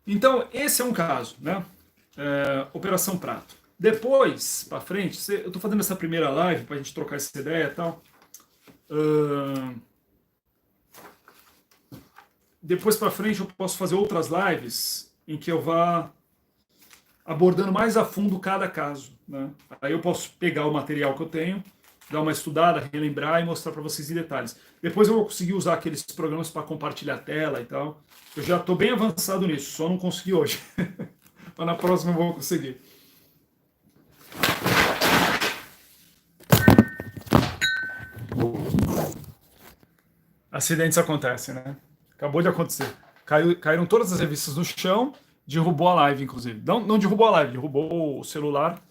Então, esse é um caso, né? Operação Prato. Depois, para frente, eu estou fazendo essa primeira live para a gente trocar essa ideia e tal. Depois para frente eu posso fazer outras lives em que eu vá abordando mais a fundo cada caso, né? Aí eu posso pegar o material que eu tenho, dar uma estudada, relembrar e mostrar para vocês em detalhes. Depois eu vou conseguir usar aqueles programas para compartilhar a tela e tal. Eu já estou bem avançado nisso, só não consegui hoje. Mas na próxima eu vou conseguir. Acidentes acontecem, né? Acabou de acontecer. Caíram todas as revistas no chão, derrubou a live, inclusive. Não derrubou a live, derrubou o celular,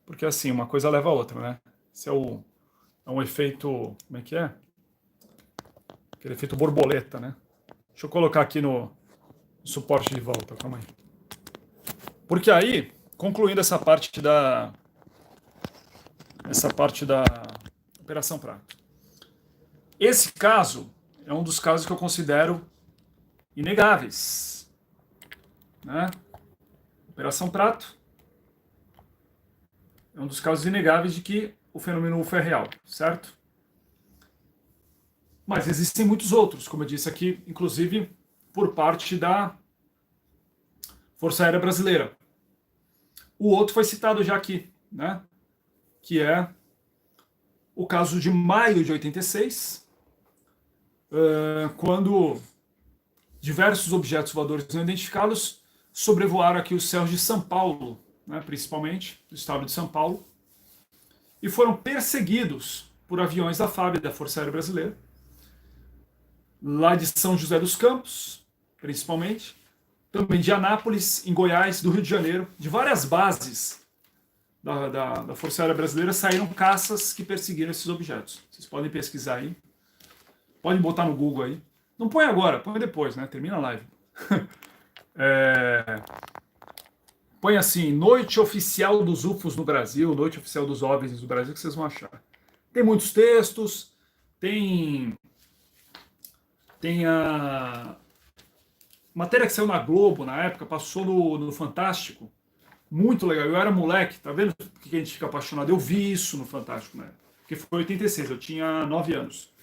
porque assim, uma coisa leva a outra, né? Esse é um efeito. Como é que é? Aquele efeito borboleta, né? Deixa eu colocar aqui no suporte de volta, calma aí. Porque aí, concluindo essa parte da Operação Prato. Esse caso é um dos casos que eu considero inegáveis, né? Operação Prato é um dos casos inegáveis de que o fenômeno UFO é real, certo? Mas existem muitos outros, como eu disse aqui, inclusive por parte da Força Aérea Brasileira. O outro foi citado já aqui, né? Que é o caso de maio de 86, quando diversos objetos voadores não identificados sobrevoaram aqui os céus de São Paulo, né, principalmente, do estado de São Paulo, e foram perseguidos por aviões da FAB, da Força Aérea Brasileira, lá de São José dos Campos, principalmente, também de Anápolis, em Goiás, do Rio de Janeiro, de várias bases da Força Aérea Brasileira saíram caças que perseguiram esses objetos. Vocês podem pesquisar aí, podem botar no Google aí. Não põe agora, põe depois, né? Termina a live. Põe assim, Noite Oficial dos UFOs no Brasil, Noite Oficial dos OVNIs no Brasil, que vocês vão achar. Tem muitos textos, tem a matéria que saiu na Globo na época, passou no Fantástico, muito legal. Eu era moleque, tá vendo por que a gente fica apaixonado? Eu vi isso no Fantástico na época, porque foi 86, eu tinha 9 anos.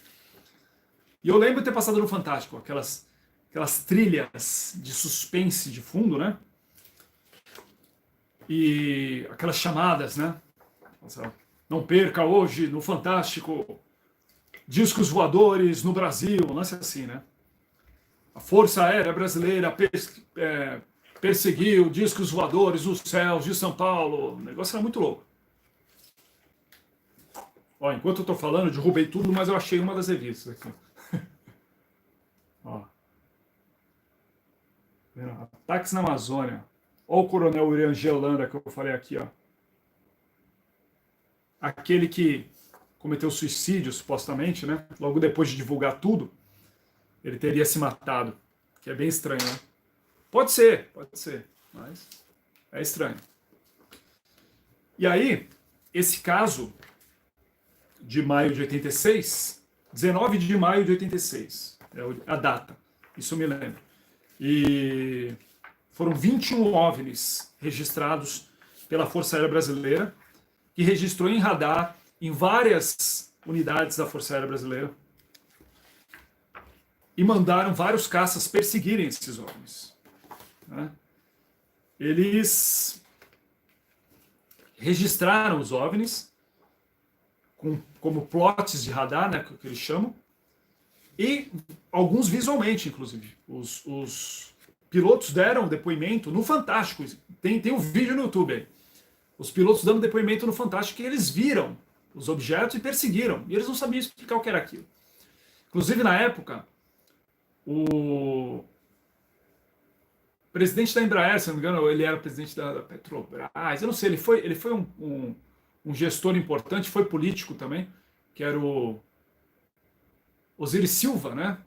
E eu lembro de ter passado no Fantástico, aquelas trilhas de suspense de fundo, né? E aquelas chamadas, né? Não perca hoje no Fantástico discos voadores no Brasil, um lance assim, né? A Força Aérea Brasileira perseguiu discos voadores nos céus de São Paulo. O negócio era muito louco. Ó, enquanto eu tô falando, derrubei tudo, mas eu achei uma das revistas aqui. Ó. Ataques na Amazônia. Ó o Coronel Urian Gelanda que eu falei aqui, ó. Aquele que cometeu suicídio, supostamente, né? Logo depois de divulgar tudo, ele teria se matado. Que é bem estranho, né? Pode ser, mas é estranho. E aí, esse caso de maio de 86, 19 de maio de 86, é a data, isso eu me lembro. E foram 21 OVNIs registrados pela Força Aérea Brasileira, que registrou em radar em várias unidades da Força Aérea Brasileira e mandaram vários caças perseguirem esses OVNIs. Né? Eles registraram os OVNIs como plots de radar, né, que eles chamam, e alguns visualmente, inclusive. Os pilotos deram depoimento no Fantástico, tem um vídeo no YouTube aí. Os pilotos dando depoimento no Fantástico que eles viram os objetos e perseguiram, e eles não sabiam explicar o que era aquilo. Inclusive, na época, o presidente da Embraer, se não me engano, ele era presidente da Petrobras, eu não sei, ele foi um gestor importante, foi político também, que era o Osiris Silva, né?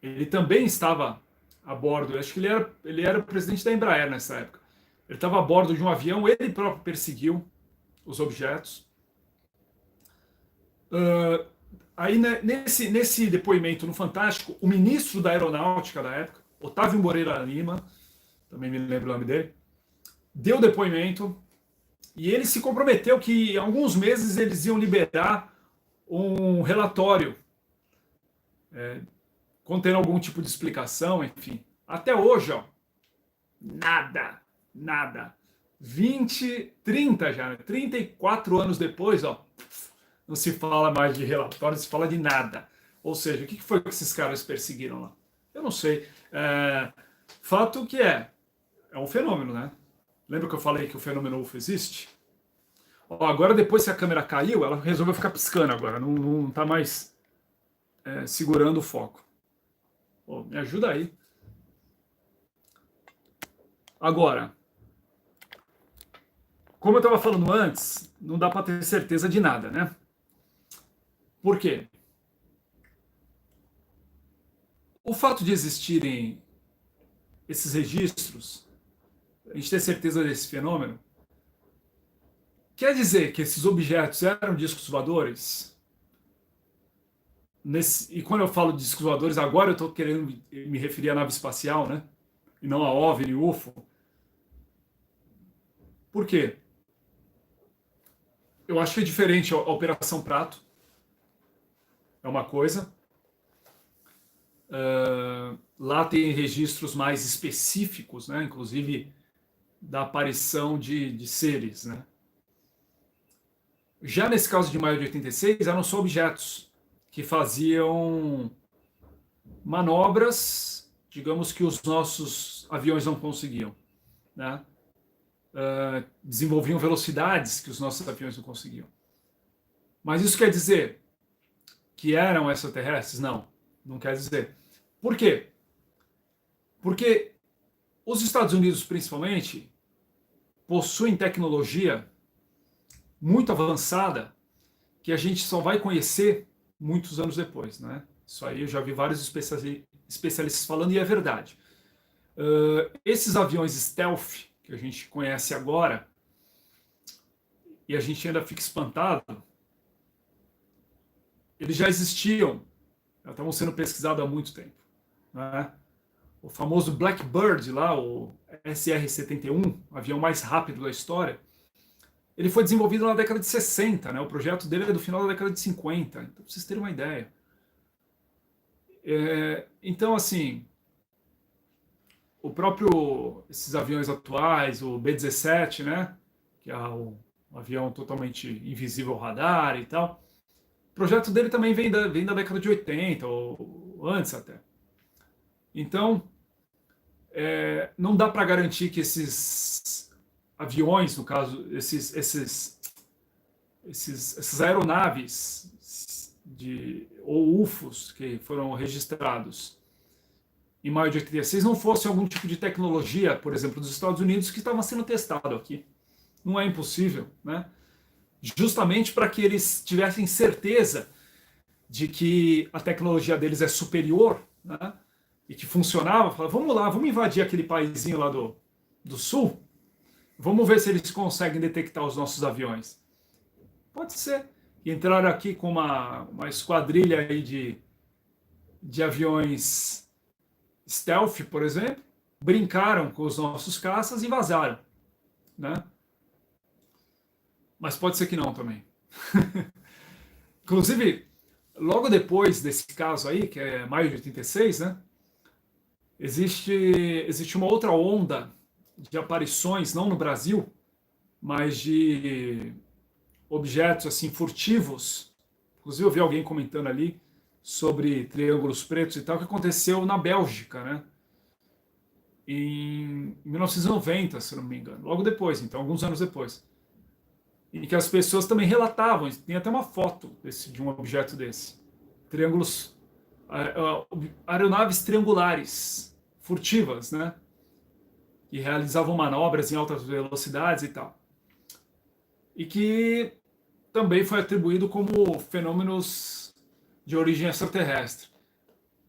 Ele também estava a bordo, acho que ele era o presidente da Embraer nessa época. Ele estava a bordo de um avião, ele próprio perseguiu os objetos. Aí, né, nesse depoimento no Fantástico, o ministro da Aeronáutica da época, Otávio Moreira Lima, também me lembro o nome dele, deu depoimento e ele se comprometeu que em alguns meses eles iam liberar um relatório contendo algum tipo de explicação, enfim. Até hoje, ó, nada. 20, 30 já, 34 anos depois, ó, não se fala mais de relatório, se fala de nada. Ou seja, o que foi que esses caras perseguiram lá? Eu não sei. Fato que é um fenômeno, né? Lembra que eu falei que o fenômeno UFO existe? Ó, agora, depois que a câmera caiu, ela resolveu ficar piscando agora, não está mais segurando o foco. Pô, me ajuda aí. Agora, como eu estava falando antes, não dá para ter certeza de nada, né? Por quê? O fato de existirem esses registros, a gente ter certeza desse fenômeno, quer dizer que esses objetos eram discos voadores? E quando eu falo de discos voadores, agora eu estou querendo me referir à nave espacial, né? E não a OVNI, UFO. Por quê? Eu acho que é diferente a Operação Prato. É uma coisa. Lá tem registros mais específicos, né? Inclusive da aparição de seres, né? Já nesse caso de maio de 86, eram só objetos que faziam manobras digamos, que os nossos aviões não conseguiam, né? Desenvolviam velocidades que os nossos aviões não conseguiam. Mas isso quer dizer que eram extraterrestres? Não, não quer dizer. Por quê? Porque os Estados Unidos, principalmente, possuem tecnologia muito avançada que a gente só vai conhecer muitos anos depois, né? Isso aí eu já vi vários especialistas falando e é verdade. Esses aviões stealth que a gente conhece agora e a gente ainda fica espantado, eles já existiam, já estavam sendo pesquisados há muito tempo, né? O famoso Blackbird lá, o SR-71, o avião mais rápido da história, ele foi desenvolvido na década de 60, né? O projeto dele é do final da década de 50, então pra vocês terem uma ideia. Então, assim, esses aviões atuais, o B-17, né? Que é um avião totalmente invisível ao radar e tal, o projeto dele também vem da década de 80, ou antes até. Então, não dá para garantir que esses aviões, no caso, essas aeronaves ou UFOs que foram registrados em maio de 86 não fossem algum tipo de tecnologia, por exemplo, dos Estados Unidos que estava sendo testado aqui. Não é impossível, né? Justamente para que eles tivessem certeza de que a tecnologia deles é superior, né? E que funcionava, falaram, vamos lá, vamos invadir aquele paizinho lá do sul, vamos ver se eles conseguem detectar os nossos aviões. Pode ser. E entraram aqui com uma esquadrilha aí de aviões stealth, por exemplo, brincaram com os nossos caças e vazaram, né? Mas pode ser que não também. Inclusive, logo depois desse caso aí, que é maio de 86, né? Existe uma outra onda de aparições, não no Brasil, mas de objetos assim furtivos. Inclusive eu vi alguém comentando ali sobre triângulos pretos e tal, que aconteceu na Bélgica, né? Em 1990, se não me engano. Logo depois, então, alguns anos depois. E que as pessoas também relatavam, tem até uma foto de um objeto desse. Triângulos, aeronaves triangulares, furtivas, né? Que realizavam manobras em altas velocidades e tal. E que também foi atribuído como fenômenos de origem extraterrestre.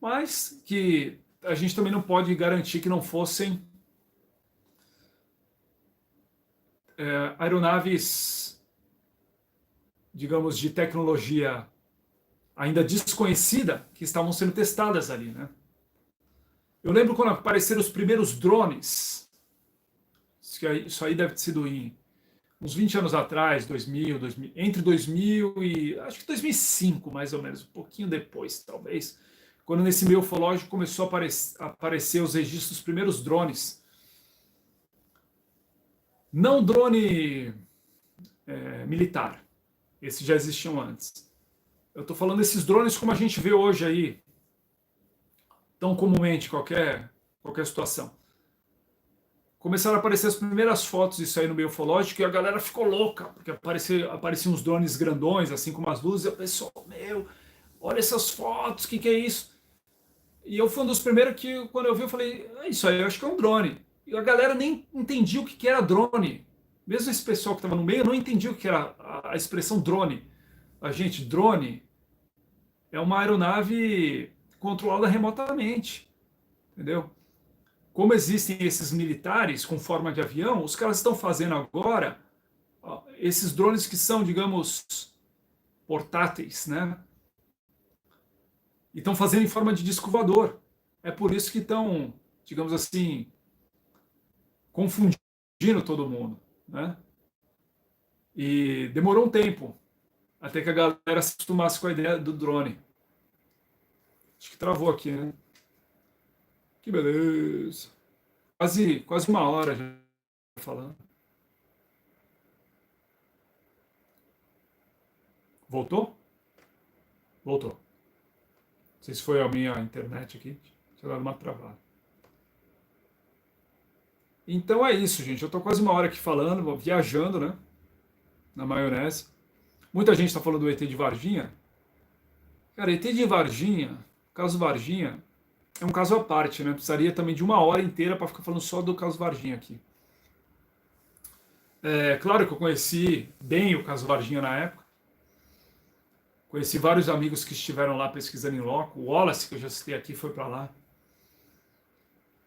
Mas que a gente também não pode garantir que não fossem aeronaves, digamos, de tecnologia ainda desconhecida que estavam sendo testadas ali, né? Eu lembro quando apareceram os primeiros drones, isso aí deve ter sido uns 20 anos atrás, 2000, entre 2000 e acho que 2005, mais ou menos, um pouquinho depois, talvez, quando nesse meio ufológico começou a aparecer os registros dos primeiros drones. Não drone militar, esses já existiam antes. Eu estou falando desses drones como a gente vê hoje aí, tão comumente, qualquer situação. Começaram a aparecer as primeiras fotos disso aí no meio ufológico e a galera ficou louca, porque apareciam uns drones grandões, assim com umas luzes, e o pessoal, olha essas fotos, o que é isso? E eu fui um dos primeiros que, quando eu vi, eu falei, isso aí eu acho que é um drone. E a galera nem entendia o que era drone. Mesmo esse pessoal que estava no meio não entendia o que era a expressão drone. A gente, drone é uma aeronave controlada remotamente, entendeu? Como existem esses militares com forma de avião, os caras estão fazendo agora esses drones que são, digamos, portáteis, né? E estão fazendo em forma de disco voador. É por isso que estão, digamos assim, confundindo todo mundo, né? E demorou um tempo até que a galera se acostumasse com a ideia do drone. Acho que travou aqui, né? Que beleza. Quase uma hora já falando. Voltou? Voltou. Não sei se foi a minha internet aqui. Tinha dado uma travada. Então é isso, gente. Eu tô quase uma hora aqui falando, viajando, né? Na maionese. Muita gente está falando do ET de Varginha. Cara, ET de Varginha, caso Varginha, é um caso à parte, né? Precisaria também de uma hora inteira para ficar falando só do caso Varginha aqui. É claro que eu conheci bem o caso Varginha na época. Conheci vários amigos que estiveram lá pesquisando em loco. O Wallace, que eu já citei aqui, foi para lá.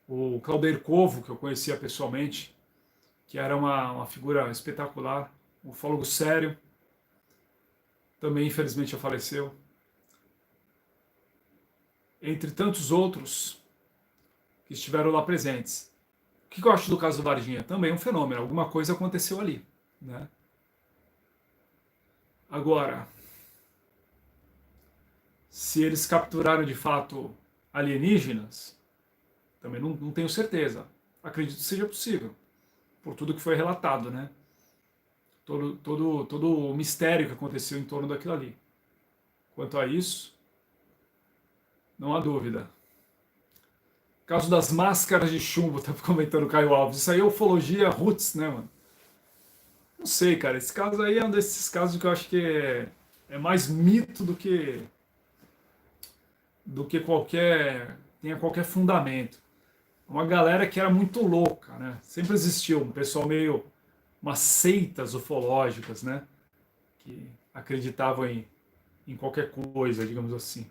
O Clauber Covo, que eu conhecia pessoalmente, que era uma figura espetacular. O ufólogo sério, também infelizmente já faleceu. Entre tantos outros que estiveram lá presentes. O que eu acho do caso do Varginha? Também é um fenômeno, alguma coisa aconteceu ali, né? Agora, se eles capturaram de fato alienígenas, também não tenho certeza. Acredito que seja possível, por tudo que foi relatado, né? Todo o mistério que aconteceu em torno daquilo ali. Quanto a isso, não há dúvida. Caso das máscaras de chumbo, tá comentando o Caio Alves. Isso aí é ufologia roots, né, mano? Não sei, cara. Esse caso aí é um desses casos que eu acho que é mais mito do que tenha qualquer fundamento. Uma galera que era muito louca, né? Sempre existiu um pessoal meio umas seitas ufológicas, né? Que acreditavam em qualquer coisa, digamos assim.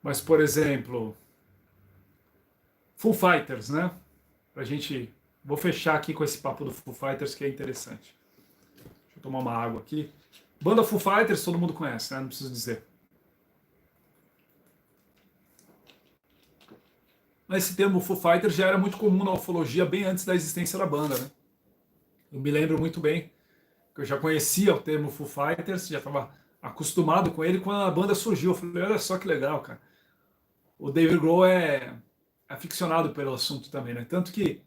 Mas, por exemplo, Foo Fighters, né? Pra gente. Vou fechar aqui com esse papo do Foo Fighters que é interessante. Deixa eu tomar uma água aqui. Banda Foo Fighters todo mundo conhece, né? Não preciso dizer. Mas esse termo Foo Fighters já era muito comum na ufologia bem antes da existência da banda, né? Eu me lembro muito bem que eu já conhecia o termo Foo Fighters, já estava acostumado com ele quando a banda surgiu. Eu falei, olha só que legal, cara. O Dave Grohl é aficionado pelo assunto também, né? Tanto que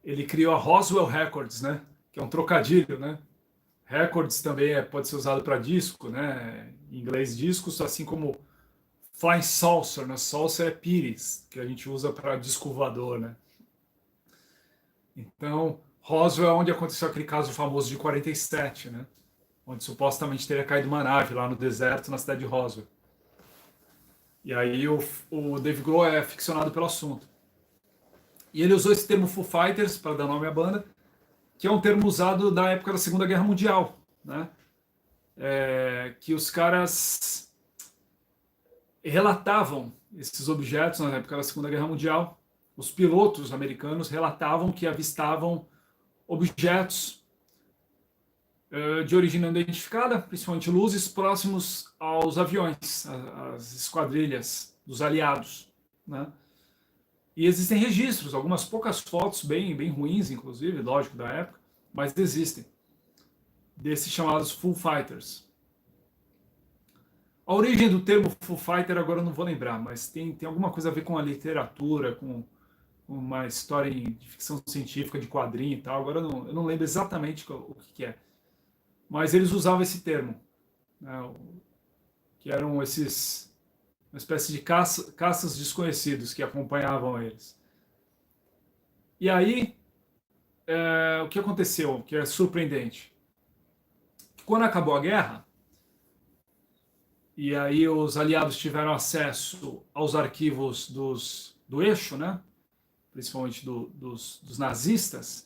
ele criou a Roswell Records, né? Que é um trocadilho, né? Records também pode ser usado para disco, né? Em inglês discos, assim como Flying Saucer, né? Saucer é pires, que a gente usa para disco voador, né? Então, Roswell é onde aconteceu aquele caso famoso de 47, né? Onde supostamente teria caído uma nave lá no deserto, na cidade de Roswell. E aí o Dave Grohl é ficcionado pelo assunto. E ele usou esse termo Foo Fighters para dar nome à banda, que é um termo usado da época da Segunda Guerra Mundial, né? Que os caras relatavam esses objetos na época da Segunda Guerra Mundial. Os pilotos americanos relatavam que avistavam objetos de origem não identificada, principalmente luzes, próximos aos aviões, às esquadrilhas dos aliados, né? E existem registros, algumas poucas fotos, bem ruins, inclusive, lógico, da época, mas existem, desses chamados Foo Fighters. A origem do termo Foo Fighter agora eu não vou lembrar, mas tem alguma coisa a ver com a literatura, com uma história de ficção científica, de quadrinho e tal. Agora eu não lembro exatamente o que é. Mas eles usavam esse termo, né, que eram uma espécie de caças desconhecidos que acompanhavam eles. E aí, o que aconteceu, que é surpreendente? Quando acabou a guerra, e aí os aliados tiveram acesso aos arquivos do eixo, né? Principalmente dos nazistas,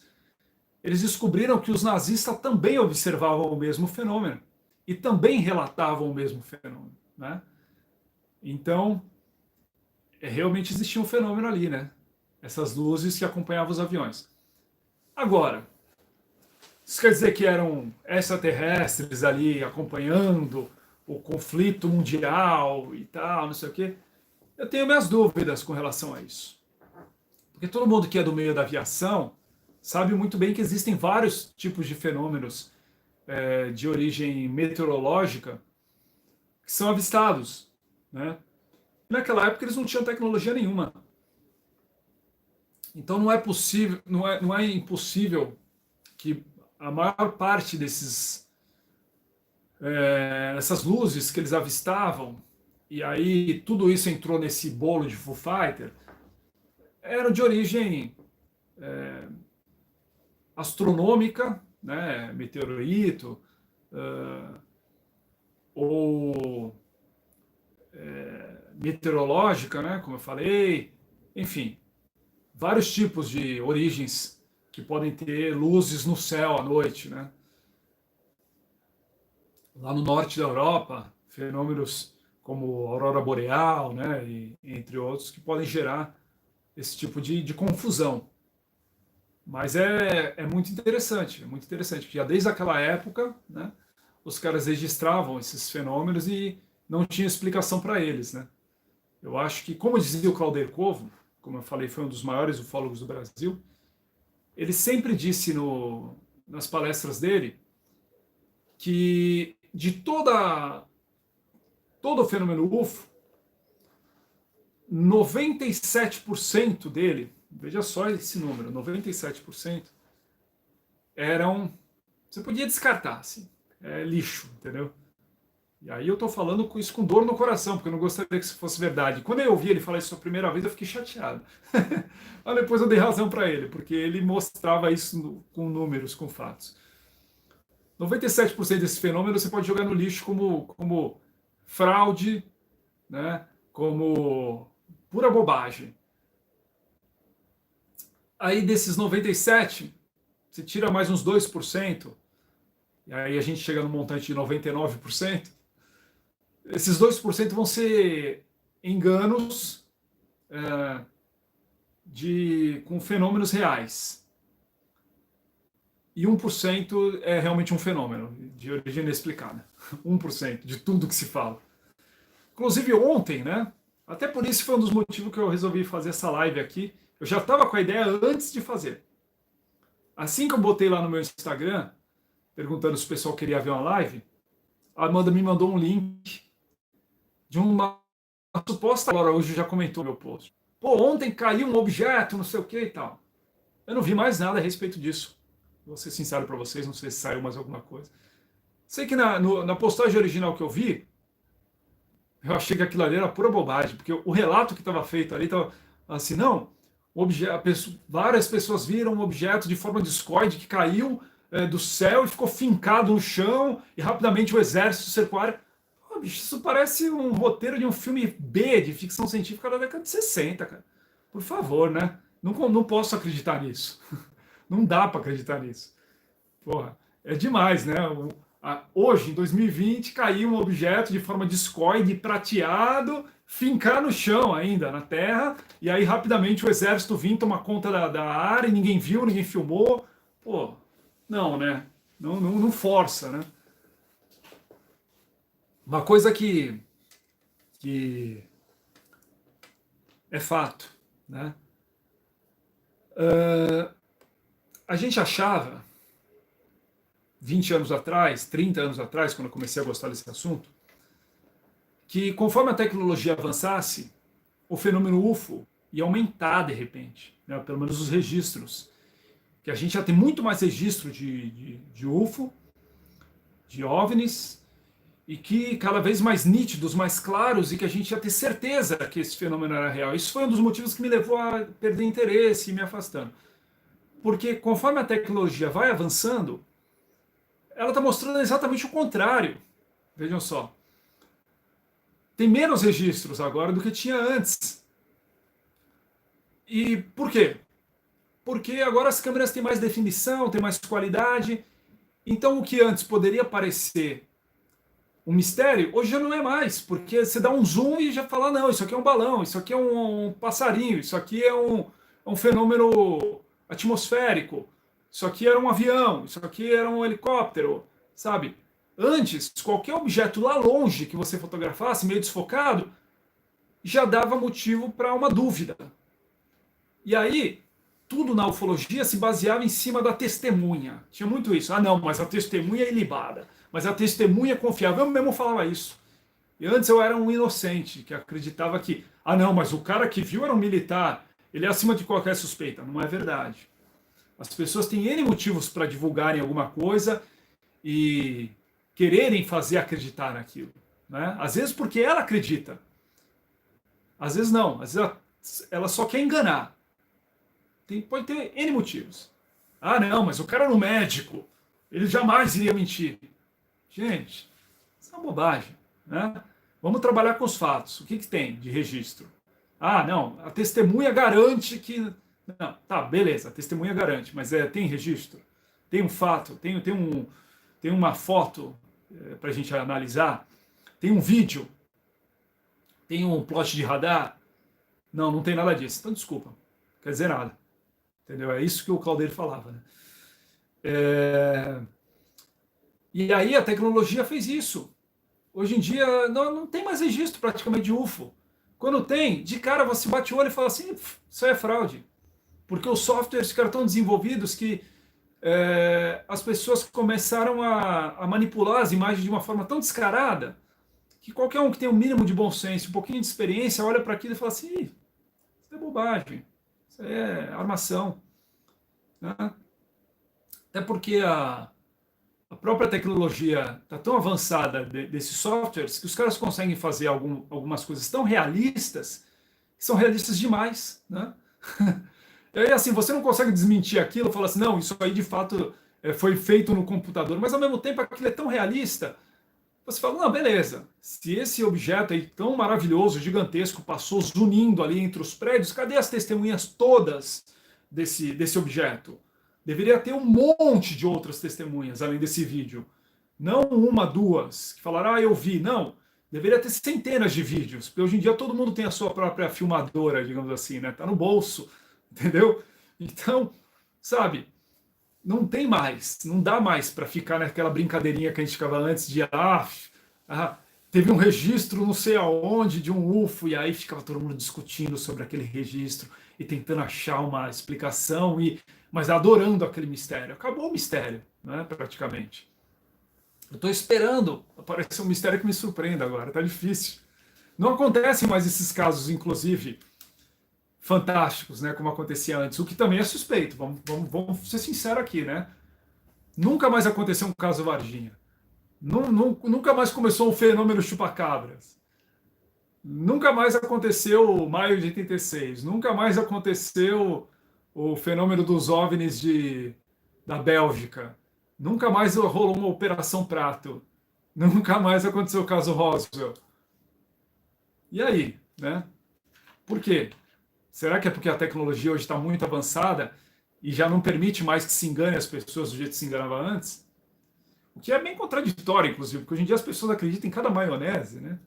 eles descobriram que os nazistas também observavam o mesmo fenômeno e também relatavam o mesmo fenômeno, né? Então, realmente existia um fenômeno ali, né? Essas luzes que acompanhavam os aviões. Agora, isso quer dizer que eram extraterrestres ali acompanhando o conflito mundial e tal, não sei o quê? Eu tenho minhas dúvidas com relação a isso. Porque todo mundo que é do meio da aviação sabe muito bem que existem vários tipos de fenômenos de origem meteorológica que são avistados, né? Naquela época eles não tinham tecnologia nenhuma. Então não é possível, não é impossível que a maior parte essas luzes que eles avistavam, e aí tudo isso entrou nesse bolo de Foo Fighter, eram de origem astronômica, né, meteorito, ou meteorológica, né, como eu falei, enfim, vários tipos de origens que podem ter luzes no céu à noite, né? Lá no norte da Europa, fenômenos como aurora boreal, né, e entre outros, que podem gerar esse tipo de confusão. Mas é muito interessante, porque já desde aquela época, né, os caras registravam esses fenômenos e não tinha explicação para eles, né? Eu acho que, como dizia o Claudio Covo, como eu falei, foi um dos maiores ufólogos do Brasil, ele sempre disse nas palestras dele que de todo o fenômeno UFO, 97% dele, veja só esse número, 97% eram, você podia descartar, assim, lixo, entendeu? E aí eu tô falando com isso com dor no coração, porque eu não gostaria que isso fosse verdade. Quando eu ouvi ele falar isso a primeira vez, eu fiquei chateado. Mas depois eu dei razão para ele, porque ele mostrava isso com números, com fatos. 97% desses fenômenos você pode jogar no lixo como fraude, né? Como pura bobagem. Aí desses 97, você tira mais uns 2%, e aí a gente chega no montante de 99%. Esses 2% vão ser enganos com fenômenos reais. E 1% é realmente um fenômeno de origem inexplicada. 1% de tudo que se fala. Inclusive ontem, né? Até por isso foi um dos motivos que eu resolvi fazer essa live aqui. Eu já estava com a ideia antes de fazer. Assim que eu botei lá no meu Instagram, perguntando se o pessoal queria ver uma live, a Amanda me mandou um link de uma suposta. Agora, hoje já comentou meu post. Pô, ontem caiu um objeto, não sei o que e tal. Eu não vi mais nada a respeito disso. Vou ser sincero para vocês, não sei se saiu mais alguma coisa. Sei que na postagem original que eu vi, eu achei que aquilo ali era pura bobagem, porque o relato que estava feito ali estava assim, não, várias pessoas viram um objeto de forma discoide que caiu do céu e ficou fincado no chão e rapidamente o exército cercou a área. Pô, bicho, isso parece um roteiro de um filme B de ficção científica da década de 60, cara. Por favor, né? Não posso acreditar nisso. Não dá para acreditar nisso. Porra, é demais, né? Hoje, em 2020, caiu um objeto de forma discoide, prateado, fincar no chão ainda, na terra, e aí rapidamente o exército vinha tomar conta da área e ninguém viu, ninguém filmou. Pô, não, né? Não força, né? Uma coisa que é fato, né? A gente achava 20 anos atrás, 30 anos atrás, quando eu comecei a gostar desse assunto, que conforme a tecnologia avançasse, o fenômeno UFO ia aumentar de repente, né? Pelo menos os registros. Que a gente já tem muito mais registro de UFO, de OVNIs, e que cada vez mais nítidos, mais claros, e que a gente ia ter certeza que esse fenômeno era real. Isso foi um dos motivos que me levou a perder interesse e me afastando. Porque conforme a tecnologia vai avançando, ela está mostrando exatamente o contrário. Vejam só. Tem menos registros agora do que tinha antes. E por quê? Porque agora as câmeras têm mais definição, têm mais qualidade. Então o que antes poderia parecer um mistério, hoje já não é mais, porque você dá um zoom e já fala, não, isso aqui é um balão, isso aqui é um passarinho, isso aqui é um fenômeno atmosférico, isso aqui era um avião, isso aqui era um helicóptero, sabe? Antes, qualquer objeto lá longe que você fotografasse, meio desfocado, já dava motivo para uma dúvida. E aí, tudo na ufologia se baseava em cima da testemunha. Tinha muito isso. Ah, não, mas a testemunha é ilibada. Mas a testemunha é confiável. Eu mesmo falava isso. E antes eu era um inocente, que acreditava que, ah, não, mas o cara que viu era um militar. Ele é acima de qualquer suspeita. Não é verdade. As pessoas têm N motivos para divulgarem alguma coisa e quererem fazer acreditar naquilo. Né? Às vezes porque ela acredita. Às vezes não. Às vezes ela só quer enganar. Pode ter N motivos. Ah, não, mas o cara era um médico. Ele jamais iria mentir. Gente, isso é uma bobagem, né? Vamos trabalhar com os fatos. O que tem de registro? Ah, não, a testemunha garante que... Não, tá, beleza, a testemunha garante, mas tem registro? Tem um fato? Tem uma foto para a gente analisar? Tem um vídeo? Tem um plot de radar? Não, não tem nada disso. Então, desculpa. Quer dizer nada. Entendeu? É isso que o Caldeiro falava, né? E aí a tecnologia fez isso. Hoje em dia não tem mais registro praticamente de UFO. Quando tem, de cara você bate o olho e fala assim, isso aí é fraude. Porque os softwares ficaram tão desenvolvidos que as pessoas começaram a manipular as imagens de uma forma tão descarada que qualquer um que tem um mínimo de bom senso, um pouquinho de experiência, olha para aquilo e fala assim, isso é bobagem, isso é armação. Né? Até porque a própria tecnologia está tão avançada desses softwares que os caras conseguem fazer algumas coisas tão realistas que são realistas demais, né? E aí, assim, você não consegue desmentir aquilo, falar assim, não, isso aí de fato foi feito no computador, mas ao mesmo tempo aquilo é tão realista, você fala, não, beleza, se esse objeto aí tão maravilhoso, gigantesco, passou zunindo ali entre os prédios, cadê as testemunhas todas desse objeto? Deveria ter um monte de outras testemunhas além desse vídeo. Não uma, duas, que falaram, eu vi. Não, deveria ter centenas de vídeos, porque hoje em dia todo mundo tem a sua própria filmadora, digamos assim, né? Tá no bolso, entendeu? Então, sabe, não tem mais, não dá mais para ficar naquela brincadeirinha que a gente ficava antes de, teve um registro não sei aonde de um UFO, e aí ficava todo mundo discutindo sobre aquele registro e tentando achar uma explicação, mas adorando aquele mistério. Acabou o mistério, né, praticamente. Eu estou esperando aparecer um mistério que me surpreenda agora, tá difícil. Não acontecem mais esses casos, inclusive, fantásticos, né, como acontecia antes, o que também é suspeito, vamos ser sinceros aqui, né? Nunca mais aconteceu um caso Varginha. Nunca mais começou o fenômeno chupacabras. Nunca mais aconteceu o maio de 86. Nunca mais aconteceu o fenômeno dos OVNIs da Bélgica. Nunca mais rolou uma Operação Prato. Nunca mais aconteceu o caso Roswell. E aí, né? Por quê? Será que é porque a tecnologia hoje está muito avançada e já não permite mais que se engane as pessoas do jeito que se enganava antes? O que é bem contraditório, inclusive, porque hoje em dia as pessoas acreditam em cada maionese, né?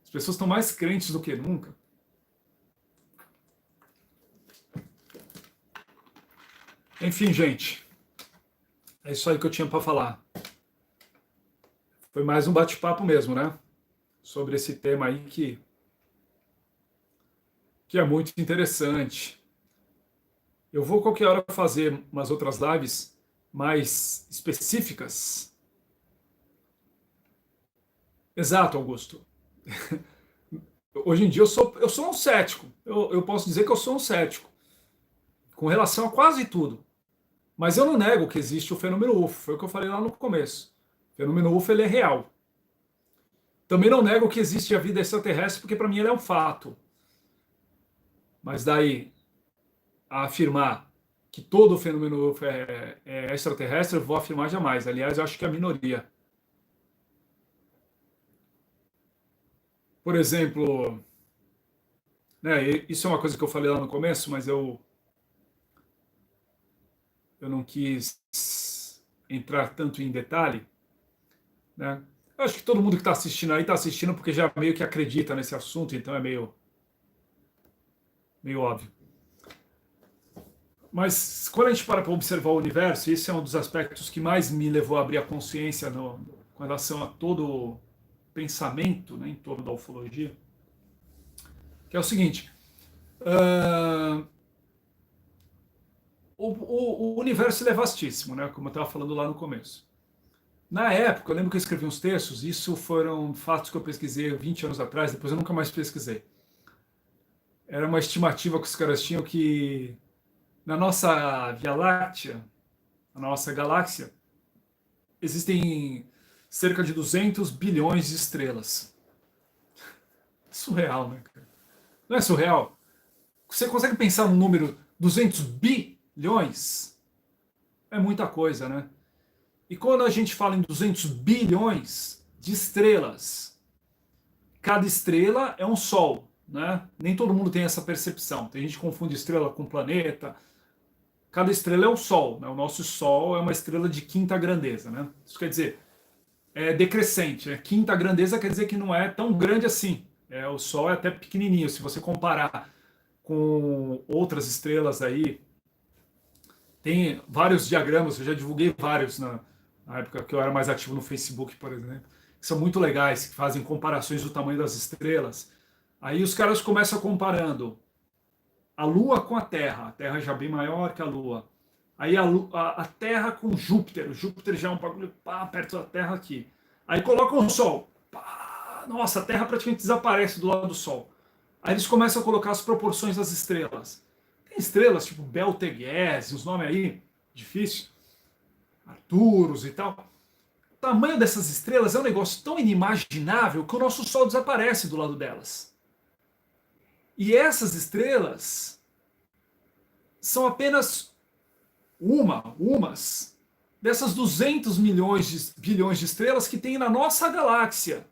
As pessoas estão mais crentes do que nunca. Enfim, gente, é isso aí que eu tinha para falar. Foi mais um bate-papo mesmo, né? Sobre esse tema aí que é muito interessante. Eu vou qualquer hora fazer umas outras lives mais específicas. Exato, Augusto. Hoje em dia eu sou um cético. Eu posso dizer que eu sou um cético com relação a quase tudo. Mas eu não nego que existe o fenômeno UFO. Foi o que eu falei lá no começo. O fenômeno UFO ele é real. Também não nego que existe a vida extraterrestre, porque para mim ele é um fato. Mas daí a afirmar que todo o fenômeno UFO é extraterrestre, eu vou afirmar jamais. Aliás, eu acho que é a minoria. Por exemplo, né, isso é uma coisa que eu falei lá no começo, mas eu não quis entrar tanto em detalhe, né? Eu acho que todo mundo que está assistindo aí está assistindo porque já meio que acredita nesse assunto, então é meio óbvio. Mas quando a gente para observar o universo, esse é um dos aspectos que mais me levou a abrir a consciência com relação a todo o pensamento, né, em torno da ufologia, que é o seguinte: o universo é vastíssimo, né, como eu estava falando lá no começo. Na época, eu lembro que eu escrevi uns textos, isso foram fatos que eu pesquisei 20 anos atrás, depois eu nunca mais pesquisei. Era uma estimativa que os caras tinham que na nossa Via Láctea, na nossa galáxia, existem cerca de 200 bilhões de estrelas. Surreal, né, cara? Não é surreal? Você consegue pensar num número 200 bilhões é muita coisa, né? E quando a gente fala em 200 bilhões de estrelas, cada estrela é um sol, né? Nem todo mundo tem essa percepção. Tem gente que confunde estrela com planeta. Cada estrela é um sol, né? O nosso sol é uma estrela de quinta grandeza, né? Isso quer dizer, é decrescente. Quinta grandeza quer dizer que não é tão grande assim. O sol é até pequenininho. Se você comparar com outras estrelas aí, tem vários diagramas, eu já divulguei vários na época que eu era mais ativo no Facebook, por exemplo, que são muito legais, que fazem comparações do tamanho das estrelas. Aí os caras começam comparando a Lua com a Terra já bem maior que a Lua. Aí a Terra com Júpiter, o Júpiter já é um bagulho perto da Terra aqui. Aí colocam o Sol, nossa, a Terra praticamente desaparece do lado do Sol. Aí eles começam a colocar as proporções das estrelas. Tem estrelas tipo Betelgeuse, os nomes aí, difícil, Arcturus e tal. O tamanho dessas estrelas é um negócio tão inimaginável que o nosso Sol desaparece do lado delas. E essas estrelas são apenas umas dessas 200 bilhões de estrelas que tem na nossa galáxia.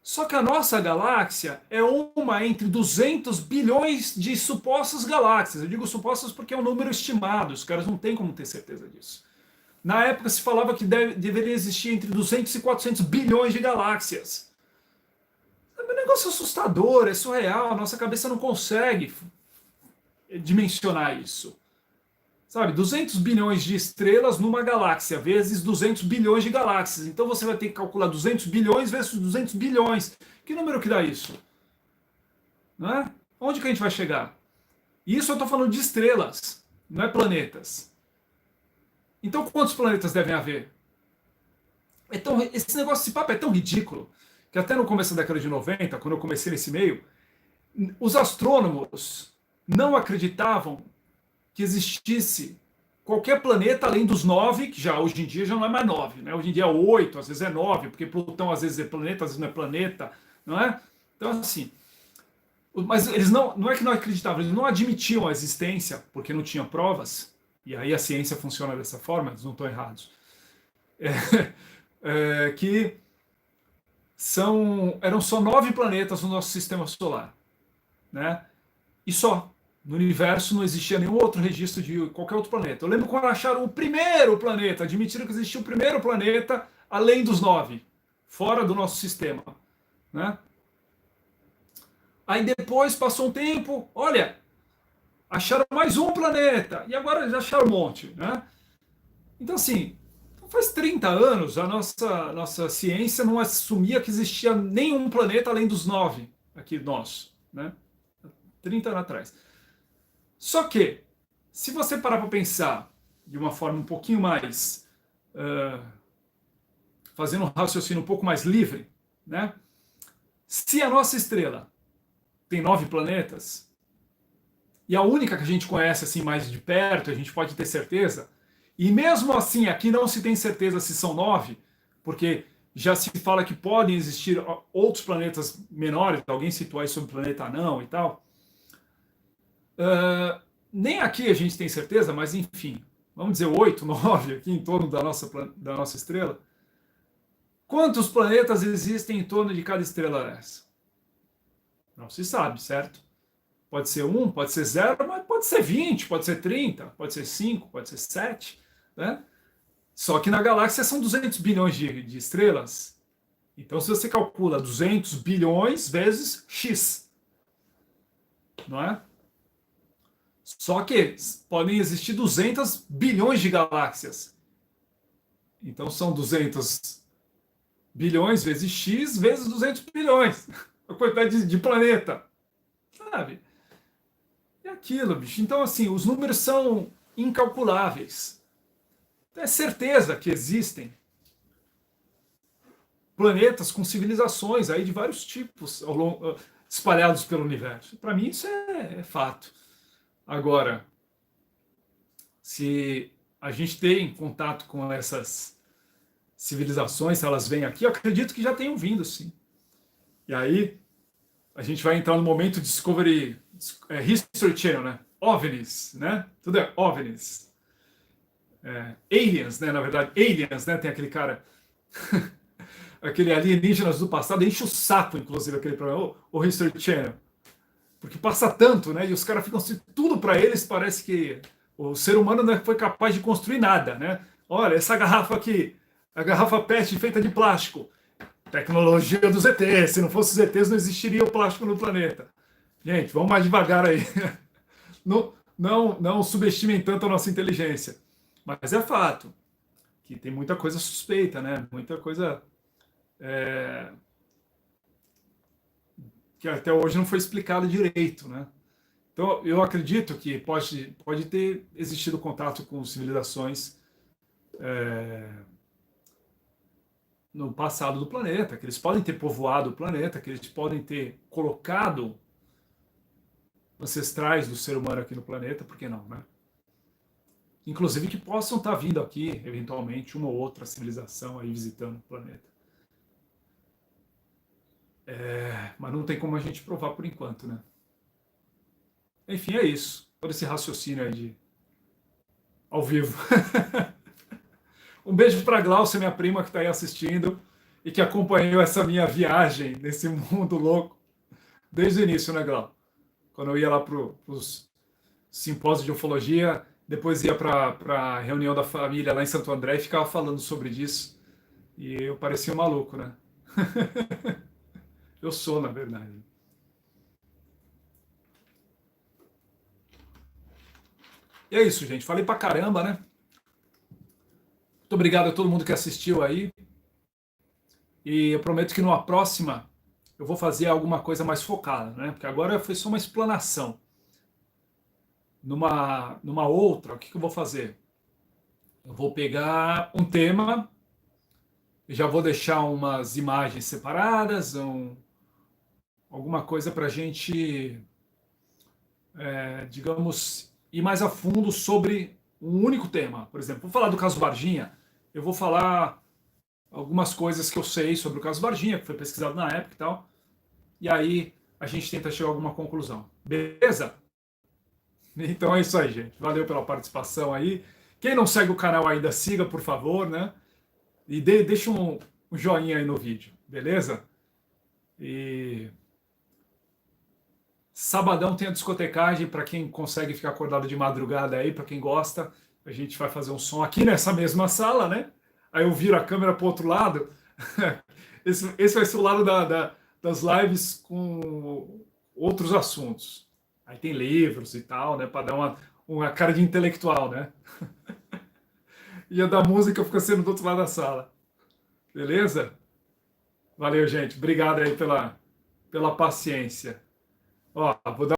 Só que a nossa galáxia é uma entre 200 bilhões de supostas galáxias. Eu digo supostas porque é um número estimado, os caras não têm como ter certeza disso. Na época se falava que deveria existir entre 200 e 400 bilhões de galáxias. É um negócio assustador, é surreal, a nossa cabeça não consegue dimensionar isso. Sabe, 200 bilhões de estrelas numa galáxia, vezes 200 bilhões de galáxias. Então você vai ter que calcular 200 bilhões vezes 200 bilhões. Que número que dá isso? Não é? Onde que a gente vai chegar? Isso eu estou falando de estrelas, não é planetas. Então quantos planetas devem haver? Então, esse negócio, esse papo é tão ridículo, que até no começo da década de 90, quando eu comecei nesse meio, os astrônomos não acreditavam que existisse qualquer planeta além dos 9, que já hoje em dia já não é mais 9, né? Hoje em dia é 8, às vezes é 9, porque Plutão às vezes é planeta, às vezes não é planeta, não é? Então, assim, mas eles não é que não acreditavam, eles não admitiam a existência, porque não tinham provas, e aí a ciência funciona dessa forma, eles não estão errados, que eram só 9 planetas no nosso sistema solar, né? E só. No universo não existia nenhum outro registro de qualquer outro planeta. Eu lembro quando acharam o primeiro planeta, admitiram que existia o primeiro planeta além dos 9, fora do nosso sistema, né? Aí depois passou um tempo, olha, acharam mais um planeta, e agora já acharam um monte, né? Então assim, faz 30 anos a nossa ciência não assumia que existia nenhum planeta além dos 9 aqui nossos, né? 30 anos atrás. Só que, se você parar para pensar de uma forma um pouquinho mais, fazendo um raciocínio um pouco mais livre, né? Se a nossa estrela tem 9 planetas, e a única que a gente conhece assim mais de perto, a gente pode ter certeza, e mesmo assim aqui não se tem certeza se são 9, porque já se fala que podem existir outros planetas menores, alguém citou aí sobre o planeta Anão e tal. Nem aqui a gente tem certeza, mas enfim, vamos dizer 8, 9 aqui em torno da nossa estrela. Quantos planetas existem em torno de cada estrela dessa? Não se sabe, certo? Pode ser 1, pode ser 0, mas pode ser 20, pode ser 30, pode ser 5, pode ser 7, né? Só que na galáxia são 200 bilhões de estrelas. Então se você calcula 200 bilhões vezes X, não é? Só que podem existir 200 bilhões de galáxias. Então são 200 bilhões vezes X vezes 200 bilhões. A quantidade de planeta. Sabe? É aquilo, bicho. Então, assim, os números são incalculáveis. É certeza que existem planetas com civilizações aí de vários tipos espalhados pelo universo. Para mim, isso é fato. Agora, se a gente tem contato com essas civilizações, se elas vêm aqui, eu acredito que já tenham vindo, sim. E aí, a gente vai entrar no momento Discovery, History Channel, né? OVNIs, né? Tudo é OVNIs. Aliens, né? Na verdade, Aliens, né? Tem aquele cara, aquele alienígenas do passado, enche o saco, inclusive, aquele programa, o History Channel. Porque passa tanto, né? E os caras ficam assim, tudo para eles parece que o ser humano não foi capaz de construir nada, né? Olha, essa garrafa aqui, a garrafa PET feita de plástico. Tecnologia dos ETs. Se não fosse os ETs, não existiria o plástico no planeta. Gente, vamos mais devagar aí. Não subestimem tanto a nossa inteligência. Mas é fato que tem muita coisa suspeita, né? Muita coisa que até hoje não foi explicado direito, né? Então, eu acredito que pode ter existido contato com civilizações no passado do planeta, que eles podem ter povoado o planeta, que eles podem ter colocado ancestrais do ser humano aqui no planeta, por que não, né? Inclusive que possam estar vindo aqui, eventualmente, uma ou outra civilização aí visitando o planeta. Mas não tem como a gente provar por enquanto, né? Enfim, é isso. Todo esse raciocínio aí ao vivo. Um beijo para a Glaucia, minha prima, que está aí assistindo e que acompanhou essa minha viagem nesse mundo louco desde o início, né, Glau? Quando eu ia lá para os simpósios de ufologia, depois ia para a reunião da família lá em Santo André e ficava falando sobre disso. E eu parecia um maluco, né? Eu sou, na verdade. E é isso, gente. Falei pra caramba, né? Muito obrigado a todo mundo que assistiu aí. E eu prometo que numa próxima eu vou fazer alguma coisa mais focada, né? Porque agora foi só uma explanação. Numa outra, o que eu vou fazer? Eu vou pegar um tema, já vou deixar umas imagens separadas, alguma coisa para a gente, digamos, ir mais a fundo sobre um único tema. Por exemplo, vou falar do caso Varginha, eu vou falar algumas coisas que eu sei sobre o caso Varginha, que foi pesquisado na época e tal, e aí a gente tenta chegar a alguma conclusão. Beleza? Então é isso aí, gente. Valeu pela participação aí. Quem não segue o canal ainda, siga, por favor, né? E deixa um joinha aí no vídeo, beleza? E sabadão tem a discotecagem para quem consegue ficar acordado de madrugada aí, para quem gosta. A gente vai fazer um som aqui nessa mesma sala, né? Aí eu viro a câmera para o outro lado. Esse vai ser o lado das lives com outros assuntos. Aí tem livros e tal, né? Para dar uma cara de intelectual, né? E a da música fica sendo do outro lado da sala. Beleza? Valeu, gente. Obrigado aí pela paciência. Ó, vou dar